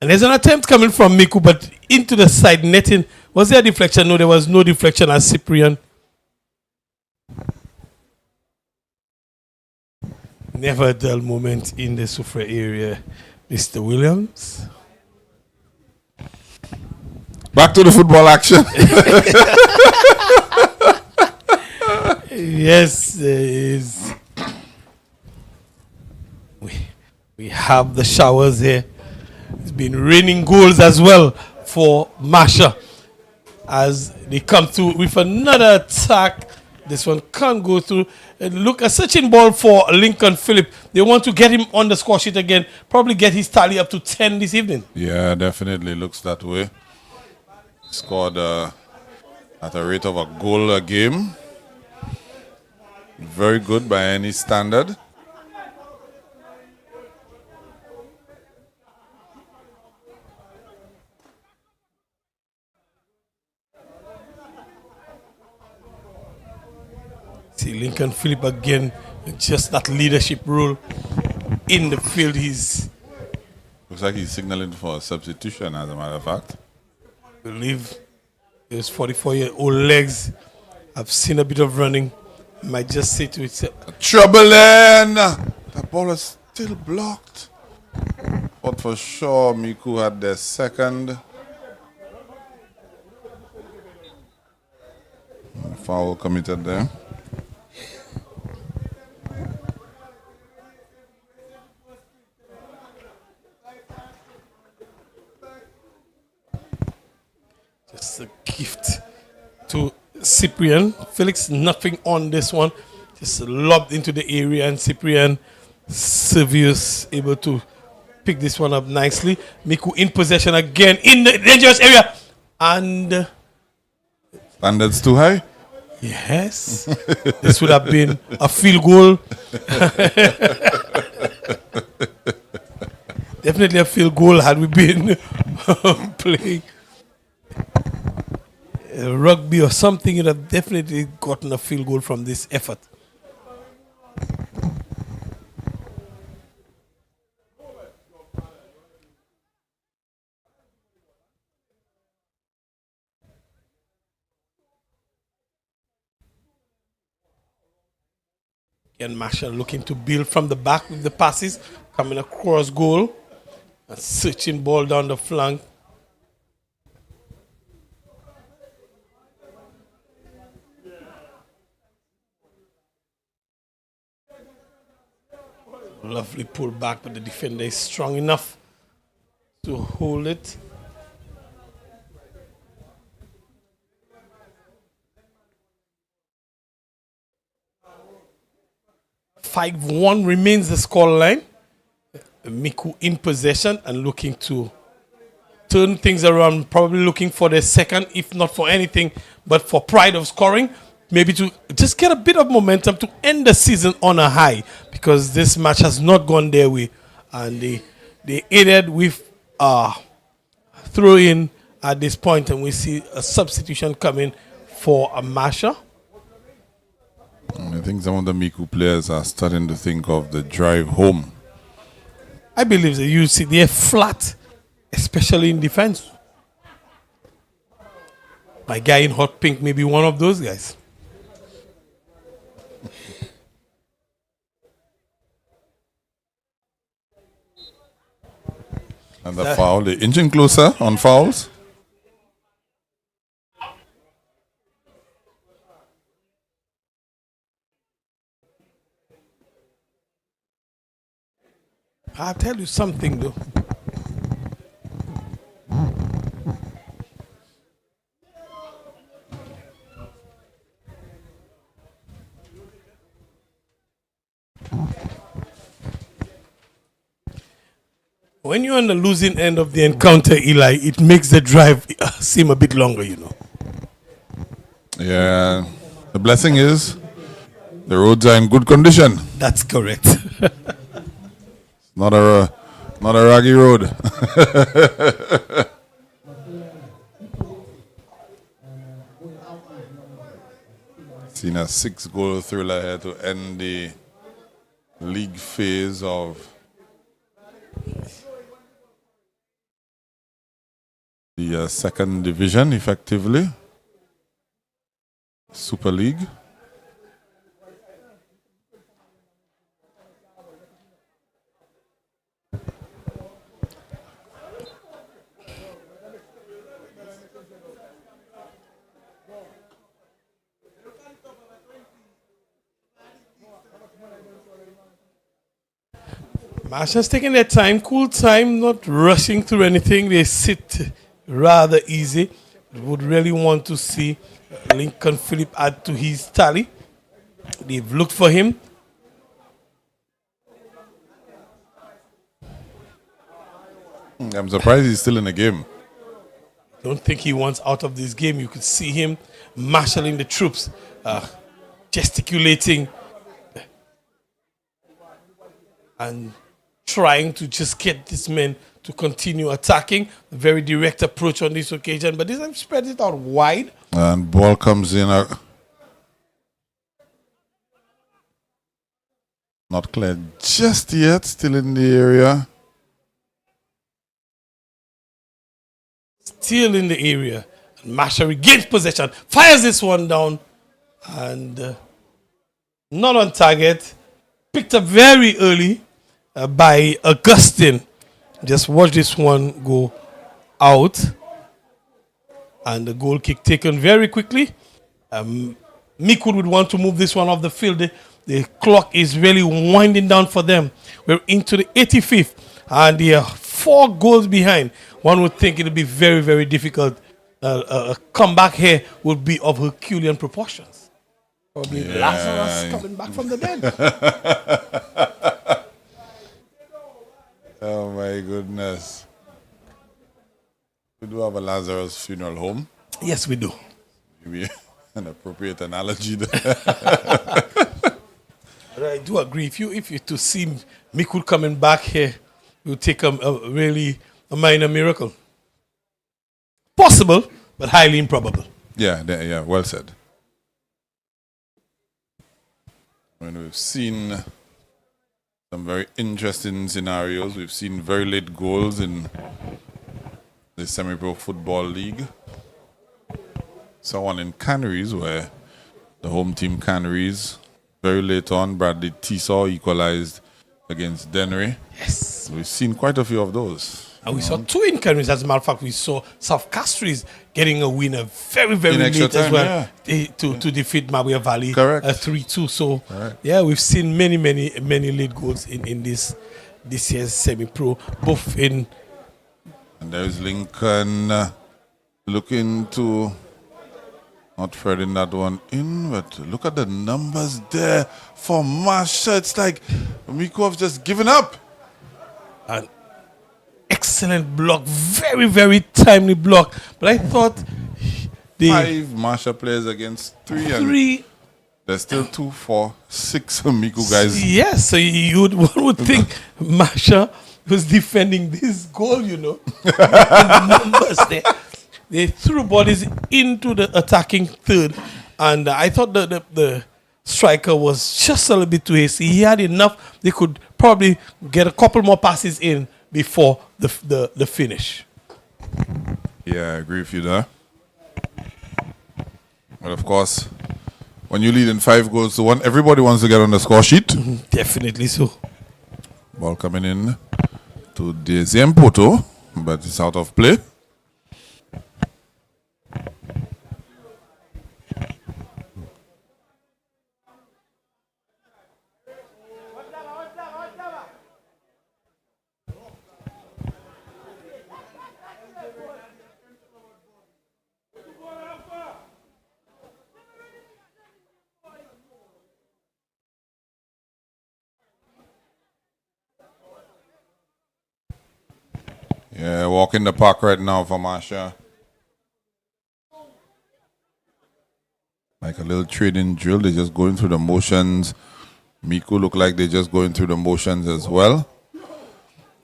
And there's an attempt coming from Miku, but into the side netting. Was there a deflection? No, there was no deflection as Cyprian. Never a dull moment in the Soufrière area, Mr. Williams. Back to the football action. Yes, there is. We have the showers here. It's been raining goals as well for Masha as they come through with another attack. This one can't go through. Look, a searching ball for Lincoln Phillip. They want to get him on the score sheet again. Probably get his tally up to 10 this evening. Yeah, definitely looks that way. Scored at a rate of a goal a game. Very good by any standard. See Lincoln Phillip again, just that leadership role in the field. Looks like he's signaling for a substitution, as a matter of fact. I believe his 44-year-old legs. I've seen a bit of running. Might just say to itself, troubling! The ball is still blocked. But for sure, Miku had their second. Foul committed there. Just a gift to Cyprian. Felix, nothing on this one. Just lobbed into the area, and Cyprian Servius able to pick this one up nicely. Miku in possession again in the dangerous area. And standards too high? Yes. This would have been a field goal. Definitely a field goal had we been playing rugby or something. You'd have definitely gotten a field goal from this effort. And Masha looking to build from the back with the passes, coming across goal, and searching ball down the flank. Lovely pull back, but the defender is strong enough to hold it. (5-1) remains the scoreline. Miku in possession and looking to turn things around, probably looking for their second, if not for anything, but for pride of scoring, maybe to just get a bit of momentum to end the season on a high, because this match has not gone their way, and they aided with throw in at this point, and we see a substitution coming for a Masha. I think some of the Miku players are starting to think of the drive home. I believe that you see they're flat, especially in defense. My guy in hot pink may be one of those guys. And the foul, the inching closer on fouls. I'll tell you something though. When you're on the losing end of the encounter, Eli, it makes the drive seem a bit longer, you know. Yeah. The blessing is the roads are in good condition. That's correct. Not a raggy road. Seen a 6-goal thriller here to end the league phase of the second division, effectively. Super League. Masha's taking their time, cool time, not rushing through anything. They sit rather easy. Would really want to see Lincoln Phillip add to his tally. They've looked for him. I'm surprised he's still in the game. Don't think he wants out of this game. You could see him marshalling the troops, gesticulating and trying to just get this man to continue attacking. A very direct approach on this occasion, but this time spread it out wide. And ball comes in. Not clear just yet. Still in the area. Still in the area. Masha regains possession, fires this one down, and not on target. Picked up very early by Augustine. Just watch this one go out, and the goal kick taken very quickly. MICOUD would want to move this one off the field. The clock is really winding down for them. We're into the 85th, and they are 4 goals behind. One would think it would be very, very difficult. A comeback here would be of Herculean proportions. Probably Lazarus coming back from the dead. Yes. We do have a Lazarus funeral home. Yes, we do. Maybe an appropriate analogy there. But I do agree. If you to see Miku coming back here, it would take a really minor miracle. Possible, but highly improbable. Yeah, well said. When we've seen some very interesting scenarios, we've seen very late goals in the Semi-Pro Football League. Saw one in Canaries where the home team Canaries, very late on, Bradley Tisaw equalized against Dennery. Yes. We've seen quite a few of those. And we saw two in Canaries. As a matter of fact, we saw South Castries getting a winner very, very late as well to defeat Mawia Valley. Correct. 3-2. So, yeah, we've seen many late goals in this year's semi-pro, both in... And there's Lincoln looking to not threading that one in, but look at the numbers there for Masha. It's like Miku have just given up. An excellent block, very timely block. But I thought the 5 Masha players against 3, and there's still 2, 4, 6 Miku guys. Yes, so one would think Masha was defending this goal, you know. The numbers there. They threw bodies into the attacking third, and I thought the striker was just a little bit too hasty. He had enough. They could probably get a couple more passes in before the finish. Yeah, I agree with you there. But of course, when you lead in 5 goals to 1, everybody wants to get on the score sheet. Definitely so. Ball coming in to Deuxième Poto, but it's out of play. Yeah, walk in the park right now for Masha. Like a little training drill. They're just going through the motions. Miku look like they're just going through the motions as well.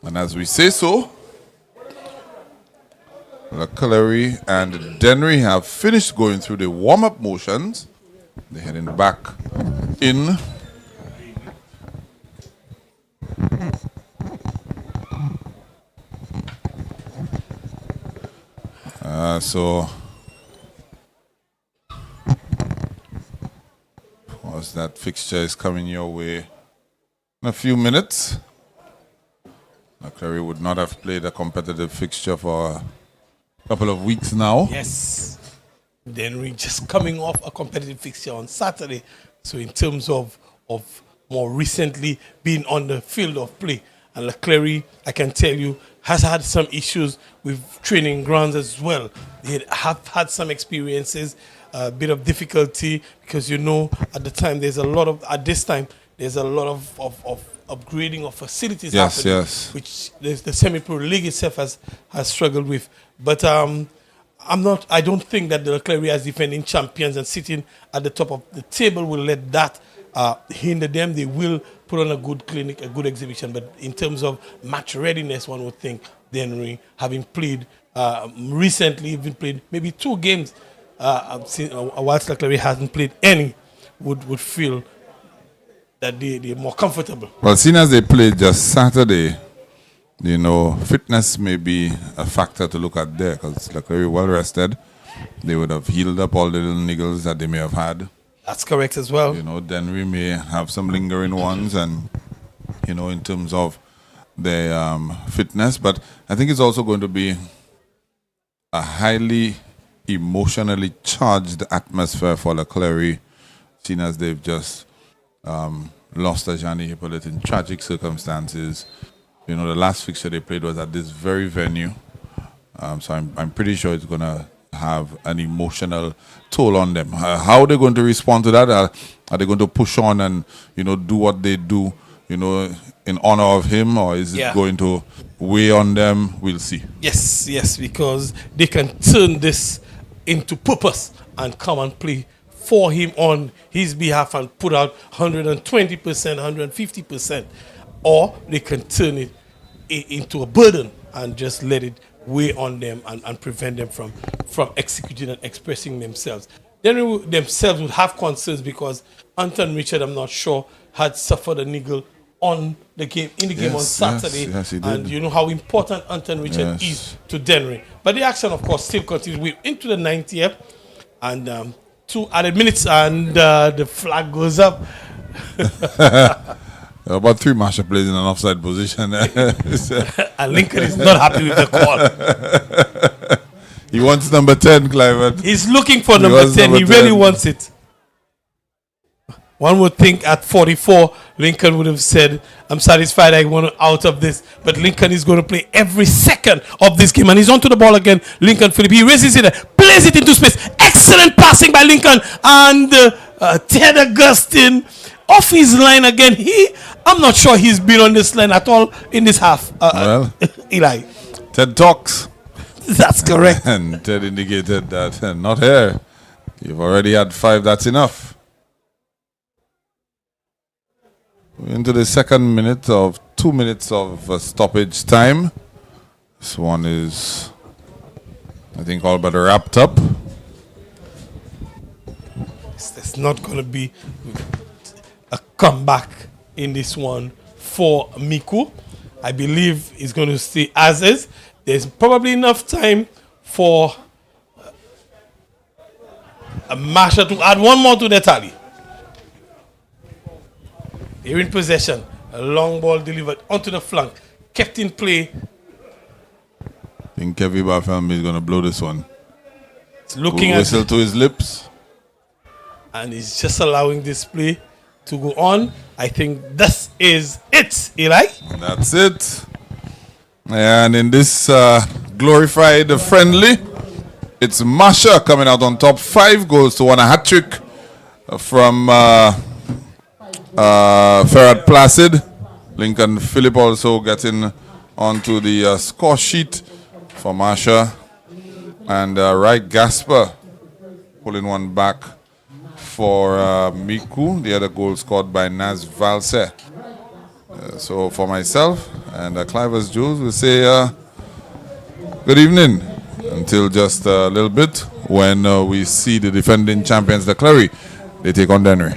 And as we say so, Lacullery and Dennery have finished going through the warm-up motions. They're heading back in. So, of course, that fixture is coming your way in a few minutes. Lacullery would not have played a competitive fixture for a couple of weeks now. Yes. Dennery just coming off a competitive fixture on Saturday. So in terms of more recently being on the field of play, and Lacullery, I can tell you, has had some issues with training grounds as well. They have had some experiences, a bit of difficulty, because you know at this time there's a lot of upgrading of facilities happening, which the semi-pro league itself has struggled with. But I don't think that the Lacullery as defending champions and sitting at the top of the table will let that hinder them. They will put on a good clinic, a good exhibition. But in terms of match readiness, one would think Dennery, having played recently, even played maybe 2 games, whilst Lacullery hasn't played any, would feel that they're more comfortable. Well, seeing as they played just Saturday, you know, fitness may be a factor to look at there, because Lacullery well rested. They would have healed up all the little niggles that they may have had. That's correct as well. You know, Dennery may have some lingering ones, and you know, in terms of their fitness, but I think it's also going to be a highly emotionally charged atmosphere for Lacullery, seeing as they've just lost Ajani Hippolyte in tragic circumstances. You know, the last fixture they played was at this very venue, so I'm pretty sure it's going to have an emotional toll on them. How are they going to respond to that? Are they going to push on and, you know, do what they do, you know, in honor of him, or is it going to weigh on them? We'll see. Yes, because they can turn this into purpose and come and play for him on his behalf and put out 120%, 150%, or they can turn it into a burden and just let it weigh on them and prevent them from executing and expressing themselves. Then themselves would have concerns because Anton Richard, I'm not sure, had suffered a niggle on the game on Saturday. Yes, he did. And you know how important Anton Richard is to Denry. But the action, of course, still continues. We're into the 90th and 2 added minutes, and the flag goes up. About 3 Masha plays in an offside position. And Lincoln is not happy with the call. He wants number 10, Clive. He's looking for number 10. He really wants it. One would think at 44, Lincoln would have said, I'm satisfied I want out of this. But Lincoln is going to play every second of this game. And he's onto the ball again. Lincoln Philip. He raises it, plays it into space. Excellent passing by Lincoln. And Ted Augustine off his line again. I'm not sure he's been on this line at all in this half. Eli. Ted talks. That's correct. And Ted indicated that not here. You've already had 5. That's enough. We're into the second minute of 2 minutes of stoppage time. This one is, I think, all but wrapped up. There's not going to be a comeback in this one for Miku. I believe it's going to stay as is. There's probably enough time for Masha to add one more to the tally. They're in possession. A long ball delivered onto the flank. Kept in play. I think Kevin Bafam is going to blow this one. It's looking at whistle to his lips. And he's just allowing this play to go on. I think this is it, Eli. That's it. And in this glorified friendly, it's Masha coming out on top. 5 goals to 1. A hat-trick from Ferrat Placid. Lincoln Phillip also getting onto the score sheet for Masha. And Wright Gasper pulling one back for Miku. The other goal scored by Naz Valse. So for myself and Clivers Jules, we say good evening until just a little bit when we see the defending champions, the Clary. They take on Denry.